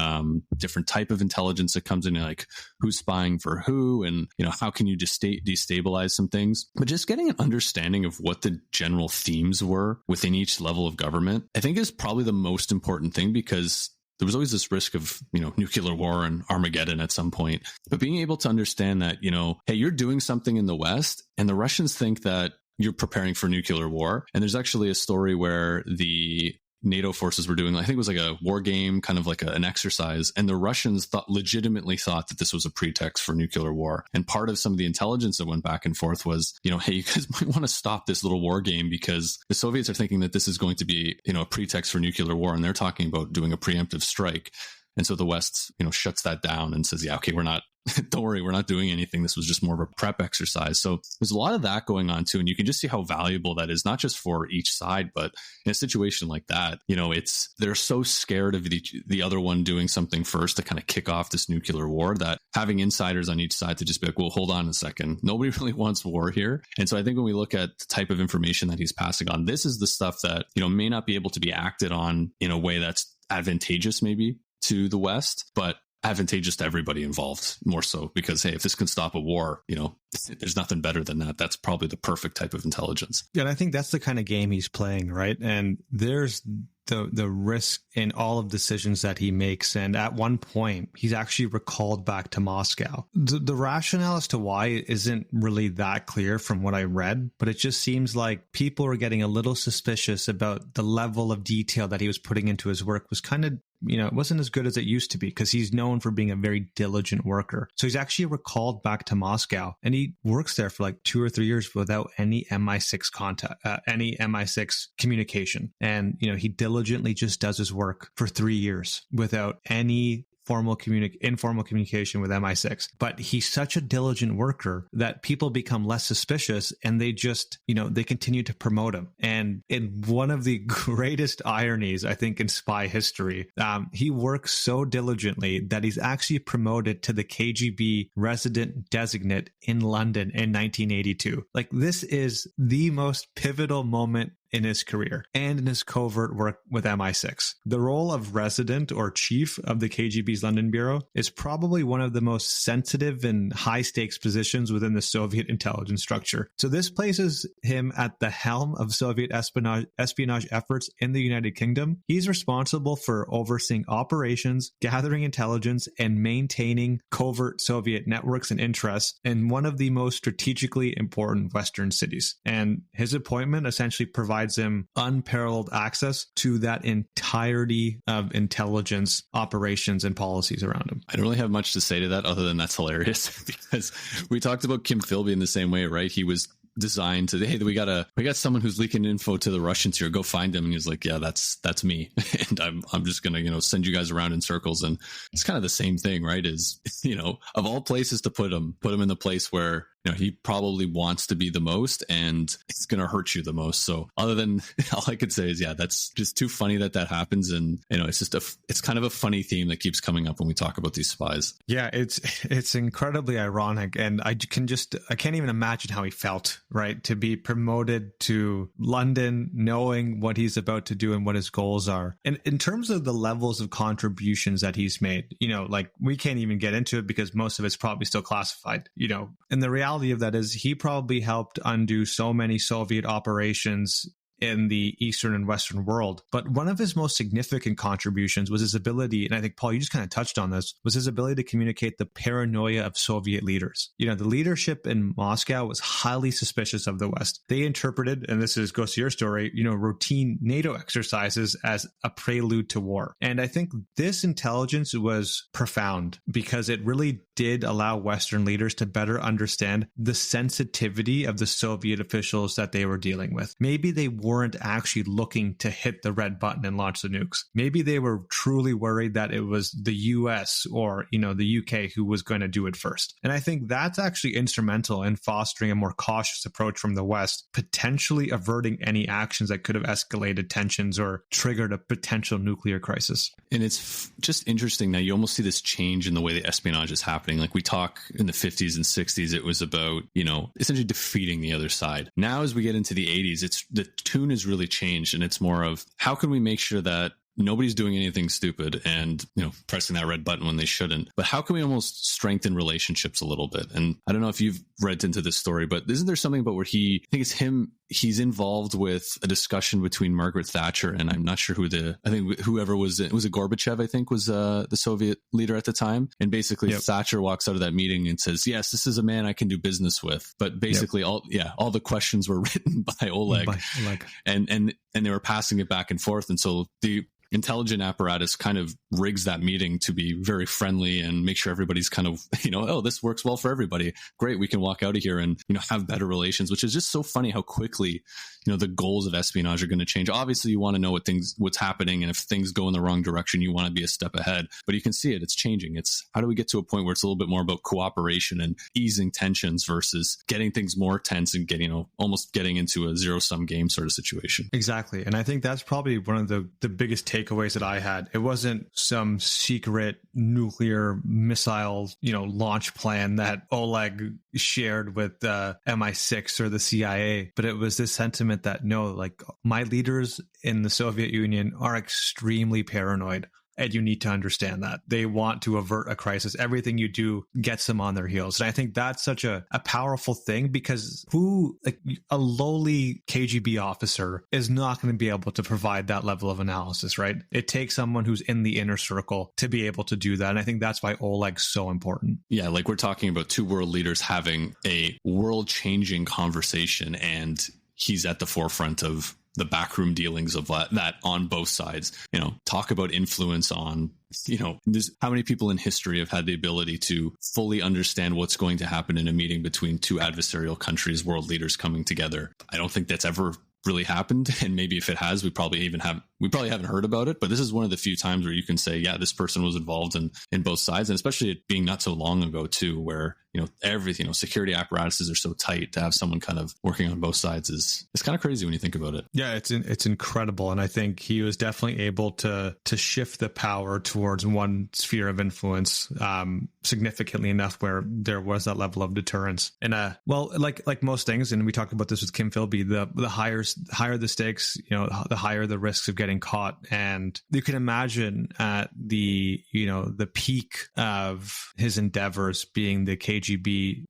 different type of intelligence that comes in, like who's spying for who, and how can you destabilize some things. But just getting an understanding of what the general themes were within each level of government, I think is probably the most important thing, because there was always this risk of, nuclear war and Armageddon at some point. But being able to understand that, hey, you're doing something in the West and the Russians think that you're preparing for nuclear war. And there's actually a story where the NATO forces were doing, I think it was like a war game, kind of like an exercise. And the Russians legitimately thought that this was a pretext for nuclear war. And part of some of the intelligence that went back and forth was, hey, you guys might want to stop this little war game, because the Soviets are thinking that this is going to be, a pretext for nuclear war. And they're talking about doing a preemptive strike. And so the West, shuts that down and says, yeah, okay, don't worry, we're not doing anything. This was just more of a prep exercise. So there's a lot of that going on too. And you can just see how valuable that is, not just for each side, but in a situation like that, they're so scared of the other one doing something first to kind of kick off this nuclear war, that having insiders on each side to just be like, well, hold on a second. Nobody really wants war here. And so I think when we look at the type of information that he's passing on, this is the stuff that, may not be able to be acted on in a way that's advantageous maybe to the West, but advantageous to everybody involved, more so because, hey, if this can stop a war, there's nothing better than that. That's probably the perfect type of intelligence. Yeah, and I think that's the kind of game he's playing, right? And there's the risk in all of decisions that he makes. And at one point, he's actually recalled back to Moscow. The rationale as to why isn't really that clear from what I read, but it just seems like people are getting a little suspicious about the level of detail that he was putting into his work was kind of, it wasn't as good as it used to be, because he's known for being a very diligent worker. So he's actually recalled back to Moscow, and he works there for like 2 or 3 years without any MI6 contact, any MI6 communication. And, he diligently just does his work for 3 years without any informal communication with MI6. But he's such a diligent worker that people become less suspicious, and they just, they continue to promote him. And in one of the greatest ironies, I think, in spy history, he works so diligently that he's actually promoted to the KGB resident designate in London in 1982. Like, this is the most pivotal moment in his career and in his covert work with MI6. The role of resident or chief of the KGB's London Bureau is probably one of the most sensitive and high stakes positions within the Soviet intelligence structure. So this places him at the helm of Soviet espionage efforts in the United Kingdom. He's responsible for overseeing operations, gathering intelligence, and maintaining covert Soviet networks and interests in one of the most strategically important Western cities. And his appointment essentially provides him unparalleled access to that entirety of intelligence operations and policies around him. I don't really have much to say to that other than that's hilarious, because we talked about Kim Philby in the same way, right? He was designed to, hey, we got someone who's leaking info to the Russians here, go find him. And he's like, yeah, that's me. And I'm just going to, send you guys around in circles. And it's kind of the same thing, right? Is, of all places to put him in the place where, he probably wants to be the most, and it's going to hurt you the most. So other than, all I could say is, yeah, that's just too funny that happens. And, it's kind of a funny theme that keeps coming up when we talk about these spies. Yeah, it's incredibly ironic. And I can't even imagine how he felt, right? To be promoted to London, knowing what he's about to do and what his goals are. And in terms of the levels of contributions that he's made, like, we can't even get into it because most of it's probably still classified, and the reality of that is he probably helped undo so many Soviet operations in the Eastern and Western world. But one of his most significant contributions was his ability, and I think, Paul, you just kind of touched on this, was his ability to communicate the paranoia of Soviet leaders. The leadership in Moscow was highly suspicious of the West. They interpreted, and this goes to your story, routine NATO exercises as a prelude to war. And I think this intelligence was profound because it really did allow Western leaders to better understand the sensitivity of the Soviet officials that they were dealing with. Maybe they weren't actually looking to hit the red button and launch the nukes. Maybe they were truly worried that it was the US or, the UK who was going to do it first. And I think that's actually instrumental in fostering a more cautious approach from the West, potentially averting any actions that could have escalated tensions or triggered a potential nuclear crisis. And it's just interesting now, you almost see this change in the way the espionage is happening. Like we talk in the 50s and 60s, it was about, essentially defeating the other side. Now, as we get into the 80s, the tune has really changed, and it's more of how can we make sure that nobody's doing anything stupid and, pressing that red button when they shouldn't. But how can we almost strengthen relationships a little bit? And I don't know if you've read into this story, but isn't there something about where I think it's him, he's involved with a discussion between Margaret Thatcher and I'm not sure whoever was it was Gorbachev, I think was the Soviet leader at the time. And basically Thatcher walks out of that meeting and says, yes, this is a man I can do business with. But basically all the questions were written by Oleg. And they were passing it back and forth. And so the intelligent apparatus kind of rigs that meeting to be very friendly and make sure everybody's kind of, oh, this works well for everybody. Great. We can walk out of here and, have better relations, which is just so funny how quickly, the goals of espionage are going to change. Obviously, you want to know what's happening. And if things go in the wrong direction, you want to be a step ahead, but you can see it's changing. It's how do we get to a point where it's a little bit more about cooperation and easing tensions versus getting things more tense and getting, almost getting into a zero-sum game sort of situation. Exactly. And I think that's probably one of the biggest takeaways that I had. It wasn't some secret nuclear missile, launch plan that Oleg shared with MI6 or the CIA, but it was this sentiment that my leaders in the Soviet Union are extremely paranoid. And you need to understand that they want to avert a crisis. Everything you do gets them on their heels. And I think that's such a powerful thing because a lowly KGB officer is not going to be able to provide that level of analysis, right? It takes someone who's in the inner circle to be able to do that. And I think that's why Oleg's so important. Yeah, we're talking about two world leaders having a world-changing conversation, and he's at the forefront of the backroom dealings of that on both sides. Talk about influence on, how many people in history have had the ability to fully understand what's going to happen in a meeting between two adversarial countries, world leaders coming together. I don't think that's ever really happened. And maybe if it has, we probably haven't heard about it, but this is one of the few times where you can say, yeah, this person was involved in both sides. And especially it being not so long ago too, where, everything, security apparatuses are so tight, to have someone kind of working on both sides it's kind of crazy when you think about it. Yeah, it's incredible. And I think he was definitely able to shift the power towards one sphere of influence significantly enough where there was that level of deterrence. And like most things, and we talked about this with Kim Philby, the higher the stakes, the higher the risks of getting caught. And you can imagine at the peak of his endeavors being the KGB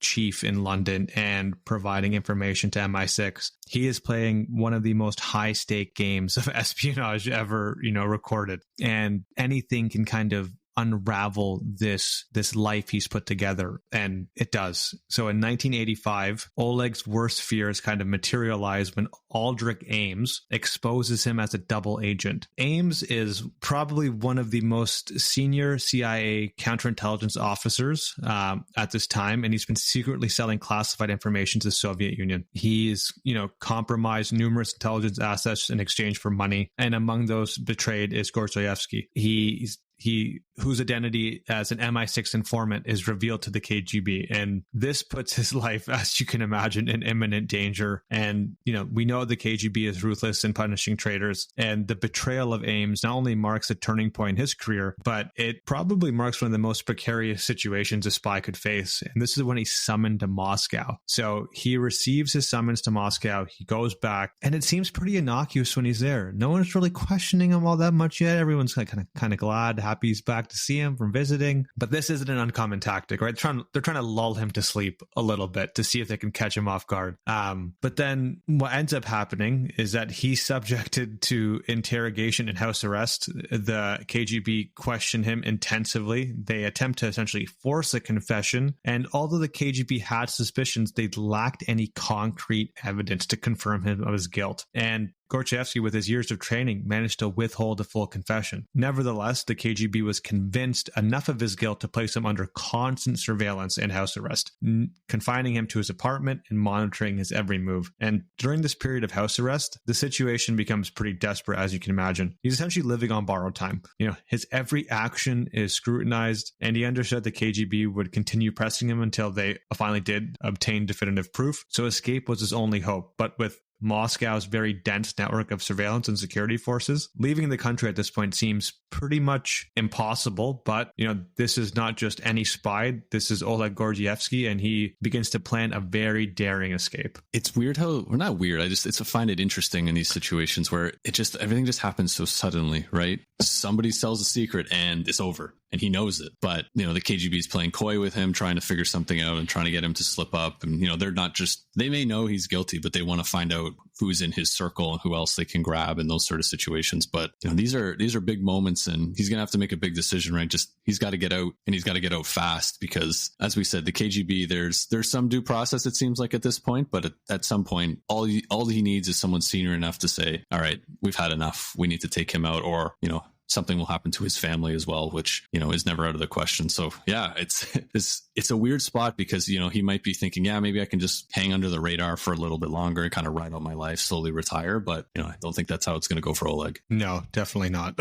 chief in London and providing information to MI6, he is playing one of the most high stake games of espionage ever, recorded. And anything can kind of unravel this life he's put together, and it does. So in 1985, Oleg's worst fears kind of materialize when Aldrich Ames exposes him as a double agent. Ames is probably one of the most senior CIA counterintelligence officers at this time, and he's been secretly selling classified information to the Soviet Union. He's, compromised numerous intelligence assets in exchange for money, and among those betrayed is Gordievsky. Whose identity as an MI6 informant is revealed to the KGB. And this puts his life, as you can imagine, in imminent danger. And, we know the KGB is ruthless in punishing traitors. And the betrayal of Ames not only marks a turning point in his career, but it probably marks one of the most precarious situations a spy could face. And this is when he's summoned to Moscow. So he receives his summons to Moscow. He goes back, and it seems pretty innocuous when he's there. No one's really questioning him all that much yet. Everyone's kind of glad, happy he's back to see him from visiting. But this isn't an uncommon tactic, right? They're trying to lull him to sleep a little bit to see if they can catch him off guard. But then what ends up happening is that he's subjected to interrogation and house arrest. The KGB question him intensively. They attempt to essentially force a confession. And although the KGB had suspicions, they lacked any concrete evidence to confirm him of his guilt. And Gordievsky, with his years of training, managed to withhold a full confession. Nevertheless, the KGB was convinced enough of his guilt to place him under constant surveillance and house arrest, confining him to his apartment and monitoring his every move. And during this period of house arrest, the situation becomes pretty desperate, as you can imagine. He's essentially living on borrowed time. His every action is scrutinized, and he understood the KGB would continue pressing him until they finally did obtain definitive proof. So escape was his only hope. But with Moscow's very dense network of surveillance and security forces, leaving the country at this point seems pretty much impossible. But, this is not just any spy. This is Oleg Gordievsky, and he begins to plan a very daring escape. It's weird how, or not weird, I find it interesting in these situations where everything just happens so suddenly, right? Somebody sells a secret and it's over. And he knows it. But, the KGB is playing coy with him, trying to figure something out and trying to get him to slip up. And, they're not just, they may know he's guilty, but they want to find out who's in his circle and who else they can grab in those sort of situations. But, these are big moments, and he's going to have to make a big decision, right? He's got to get out, and he's got to get out fast because, as we said, the KGB, there's some due process, it seems like, at this point. But at some point, all he needs is someone senior enough to say, all right, we've had enough. We need to take him out, or, something will happen to his family as well, which, is never out of the question. So yeah, it's a weird spot because, he might be thinking, yeah, maybe I can just hang under the radar for a little bit longer and kind of ride out my life, slowly retire. But, I don't think that's how it's going to go for Oleg. No, definitely not.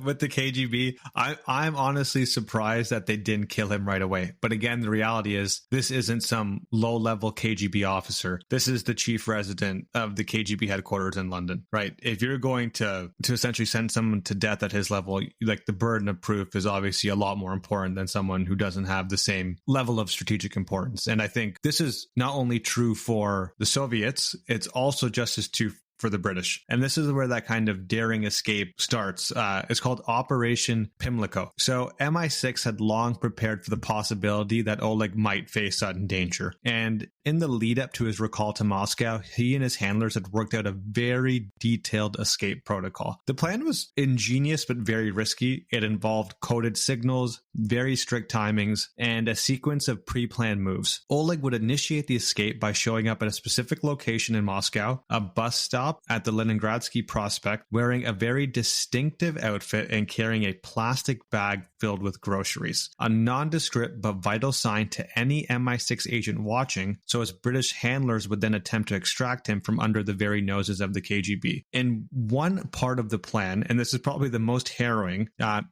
With the KGB, I'm honestly surprised that they didn't kill him right away. But again, the reality is this isn't some low-level KGB officer. This is the chief resident of the KGB headquarters in London, right? If you're going to essentially send someone to death at his level, like, the burden of proof is obviously a lot more important than someone who doesn't have the same level of strategic importance. And I think this is not only true for the Soviets, it's also just as true for the British. And this is where that kind of daring escape starts. It's called Operation Pimlico. So MI6 had long prepared for the possibility that Oleg might face sudden danger. And in the lead up to his recall to Moscow, he and his handlers had worked out a very detailed escape protocol. The plan was ingenious but very risky. It involved coded signals, very strict timings, and a sequence of pre-planned moves. Oleg would initiate the escape by showing up at a specific location in Moscow, a bus stop at the Leningradsky Prospect, wearing a very distinctive outfit and carrying a plastic bag filled with groceries. A nondescript but vital sign to any MI6 agent watching, so his British handlers would then attempt to extract him from under the very noses of the KGB. In one part of the plan, and this is probably the most harrowing,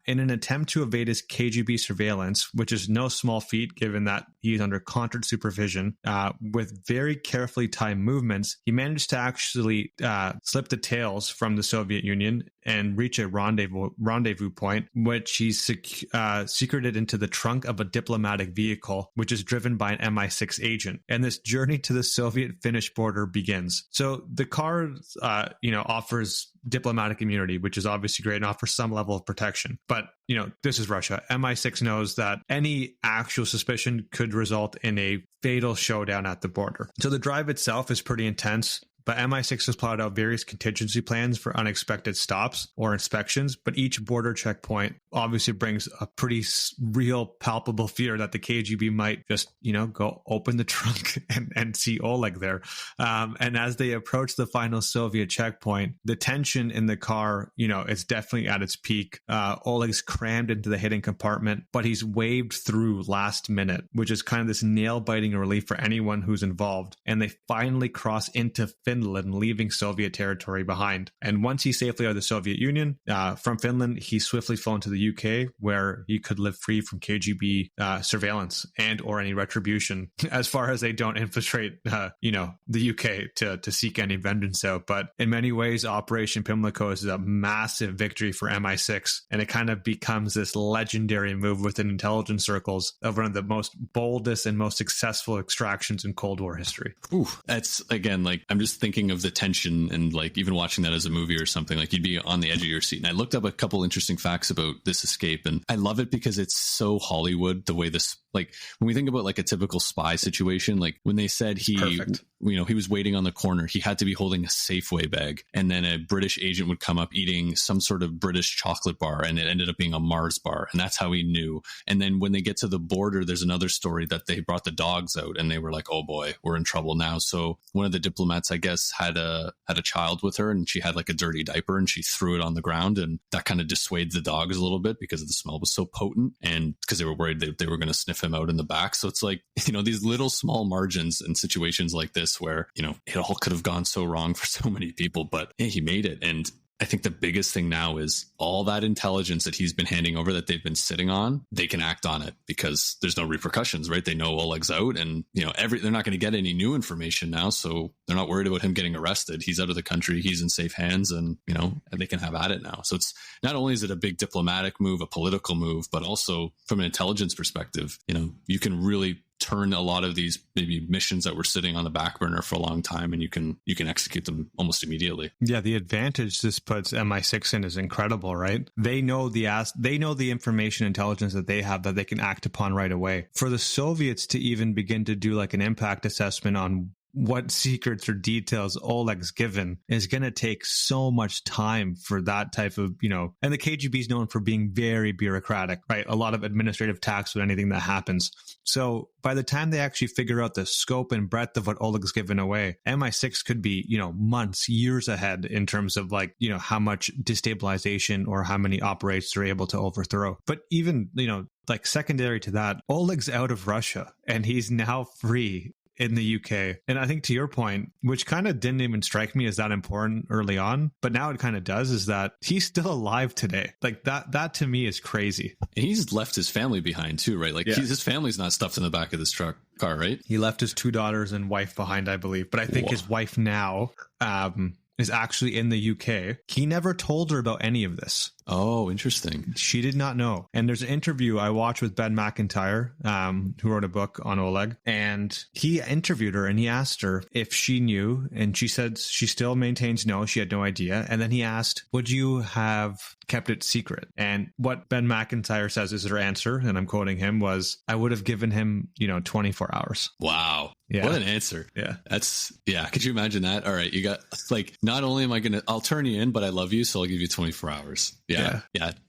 in an attempt to evade his KGB surveillance, which is no small feat given that he's under constant supervision, with very carefully timed movements, he managed to actually slip the tails from the Soviet Union and reach a rendezvous point, which he secreted into the trunk of a diplomatic vehicle, which is driven by an MI6 agent. And this journey to the Soviet-Finnish border begins. So the car, offers diplomatic immunity, which is obviously great and offers some level of protection. But, this is Russia. MI6 knows that any actual suspicion could result in a fatal showdown at the border. So the drive itself is pretty intense. But MI6 has plotted out various contingency plans for unexpected stops or inspections, but each border checkpoint obviously brings a pretty real, palpable fear that the KGB might just, go open the trunk and see Oleg there. And as they approach the final Soviet checkpoint, the tension in the car, is definitely at its peak. Oleg's crammed into the hidden compartment, but he's waved through last minute, which is kind of this nail-biting relief for anyone who's involved. And they finally cross into Finland, leaving Soviet territory behind. And once he's safely out of the Soviet Union, from Finland, he's swiftly flown to the UK, where he could live free from KGB surveillance and or any retribution, as far as they don't infiltrate, the UK to seek any vengeance out. But in many ways, Operation Pimlico is a massive victory for MI6, and it kind of becomes this legendary move within intelligence circles of one of the most boldest and most successful extractions in Cold War history. Ooh, that's, again, I'm just thinking of the tension and even watching that as a movie or something, you'd be on the edge of your seat. And I looked up a couple interesting facts about this escape, and I love it because it's so Hollywood, the way this Like when we think about like a typical spy situation, like when they said Perfect. he was waiting on the corner, he had to be holding a Safeway bag, and then a British agent would come up eating some sort of British chocolate bar, and it ended up being a Mars bar, and that's how he knew. And then when they get to the border, there's another story that they brought the dogs out, and they were like, oh boy, we're in trouble now. So one of the diplomats, I guess, had a child with her, and she had like a dirty diaper, and she threw it on the ground, and that kind of dissuaded the dogs a little bit because the smell was so potent, and because they were worried they were going to sniff him out in the back. So it's like, these little small margins in situations like this where, it all could have gone so wrong for so many people, but hey, he made it. And I think the biggest thing now is all that intelligence that he's been handing over, that they've been sitting on, they can act on it because there's no repercussions, right? They know Oleg's out, and they're not going to get any new information now, so they're not worried about him getting arrested. He's out of the country, he's in safe hands, and they can have at it now. So it's not only is it a big diplomatic move, a political move, but also from an intelligence perspective, you can really turn a lot of these maybe missions that were sitting on the back burner for a long time, and you can execute them almost immediately. Yeah, the advantage this puts MI6 in is incredible, right? They know the information intelligence that they have that they can act upon right away. For the Soviets to even begin to do like an impact assessment on what secrets or details Oleg's given is going to take so much time for that type of, and the KGB is known for being very bureaucratic, right? A lot of administrative tax with anything that happens. So by the time they actually figure out the scope and breadth of what Oleg's given away, MI6 could be, months, years ahead in terms of like, how much destabilization or how many operates they're able to overthrow. But even, like secondary to that, Oleg's out of Russia and he's now free in the UK. And I think to your point, which kind of didn't even strike me as that important early on, but now it kind of does, is that he's still alive today. Like that to me is crazy. And he's left his family behind too, right? Like his family's not stuffed in the back of this car, right? He left his 2 daughters and wife behind, I believe. But I think his wife now is actually in the UK. He never told her about any of this. Oh, interesting. She did not know. And there's an interview I watched with Ben McIntyre, who wrote a book on Oleg, and he interviewed her and he asked her if she knew, and she said she still maintains no, she had no idea. And then he asked, would you have kept it secret? And what Ben McIntyre says is her answer, and I'm quoting him, was, I would have given him, 24 hours. Wow. Yeah. What an answer. Yeah. Could you imagine that? All right. You got like, not only am I I'll turn you in, but I love you, so I'll give you 24 hours. Yeah.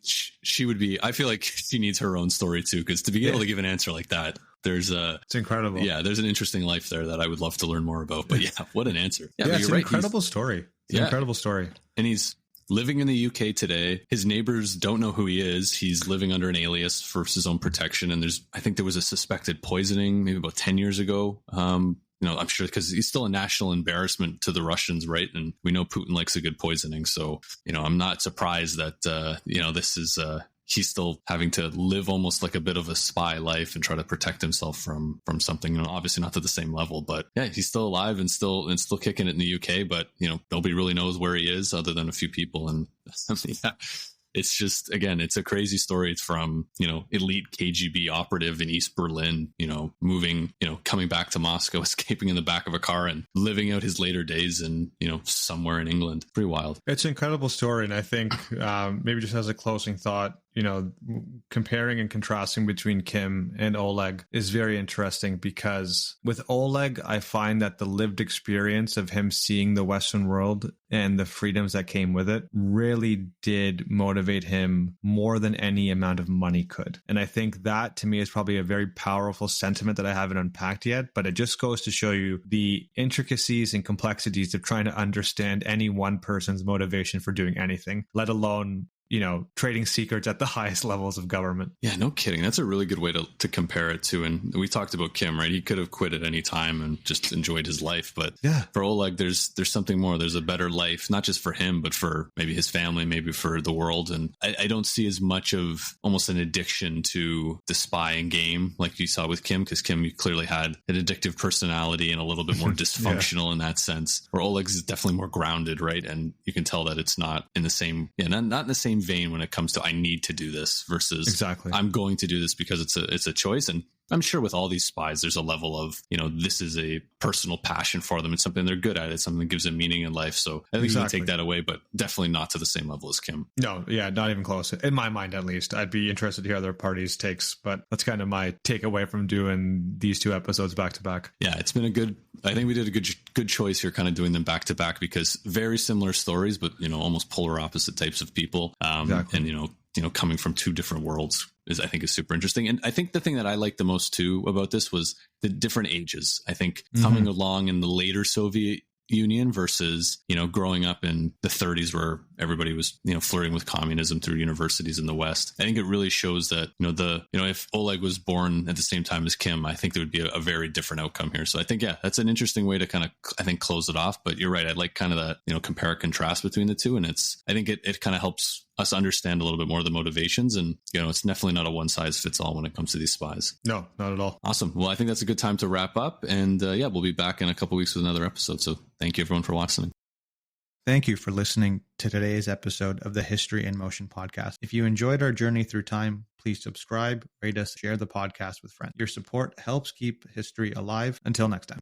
She would be, I feel like she needs her own story too, because to be able to give an answer like that, it's incredible. Yeah. There's an interesting life there that I would love to learn more about, but what an answer. Yeah. It's an incredible story. It's an incredible story. And he's living in the UK today. His neighbors don't know who he is. He's living under an alias for his own protection. And I think there was a suspected poisoning maybe about 10 years ago. I'm sure because he's still a national embarrassment to the Russians, right? And we know Putin likes a good poisoning. So, I'm not surprised that, this is, he's still having to live almost like a bit of a spy life and try to protect himself from something, obviously not to the same level, but yeah, he's still alive and still kicking it in the UK, but nobody really knows where he is other than a few people. And it's just, again, it's a crazy story. It's from, elite KGB operative in East Berlin, moving, coming back to Moscow, escaping in the back of a car and living out his later days in, somewhere in England. Pretty wild. It's an incredible story. And I think maybe just as a closing thought, comparing and contrasting between Kim and Oleg is very interesting, because with Oleg, I find that the lived experience of him seeing the Western world and the freedoms that came with it really did motivate him more than any amount of money could. And I think that to me is probably a very powerful sentiment that I haven't unpacked yet, but it just goes to show you the intricacies and complexities of trying to understand any one person's motivation for doing anything, let alone trading secrets at the highest levels of government. Yeah, no kidding. That's a really good way to compare it to. And we talked about Kim, right? He could have quit at any time and just enjoyed his life. But for Oleg, there's something more. There's a better life, not just for him, but for maybe his family, maybe for the world. And I don't see as much of almost an addiction to the spying game like you saw with Kim, because Kim clearly had an addictive personality and a little bit more dysfunctional in that sense, where Oleg's is definitely more grounded, right? And you can tell that it's not in the same, not in the same vein when it comes to I need to do this versus exactly I'm going to do this because it's a choice. And I'm sure with all these spies, there's a level of, this is a personal passion for them. It's something they're good at. It's something that gives them meaning in life. So I think you can take that away, but definitely not to the same level as Kim. No, yeah, not even close. In my mind, at least. I'd be interested to hear other parties' takes, but that's kind of my takeaway from doing these 2 episodes back to back. Yeah, it's been I think we did a good choice here, kind of doing them back to back, because very similar stories, but, almost polar opposite types of people. Exactly. And, coming from 2 different worlds is super interesting. And I think the thing that I liked the most too about this was the different ages. I think coming along in the later Soviet Union versus, growing up in the 30s where everybody was, flirting with communism through universities in the West. I think it really shows that, if Oleg was born at the same time as Kim, I think there would be a very different outcome here. So I think, that's an interesting way to kind of, close it off. But you're right. I'd like kind of that, compare and contrast between the two. And I think it kind of helps us understand a little bit more of the motivations. And, it's definitely not a one size fits all when it comes to these spies. No, not at all. Awesome. Well, I think that's a good time to wrap up. And we'll be back in a couple of weeks with another episode. So thank you everyone for listening. Thank you for listening to today's episode of the History in Motion podcast. If you enjoyed our journey through time, please subscribe, rate us, share the podcast with friends. Your support helps keep history alive. Until next time.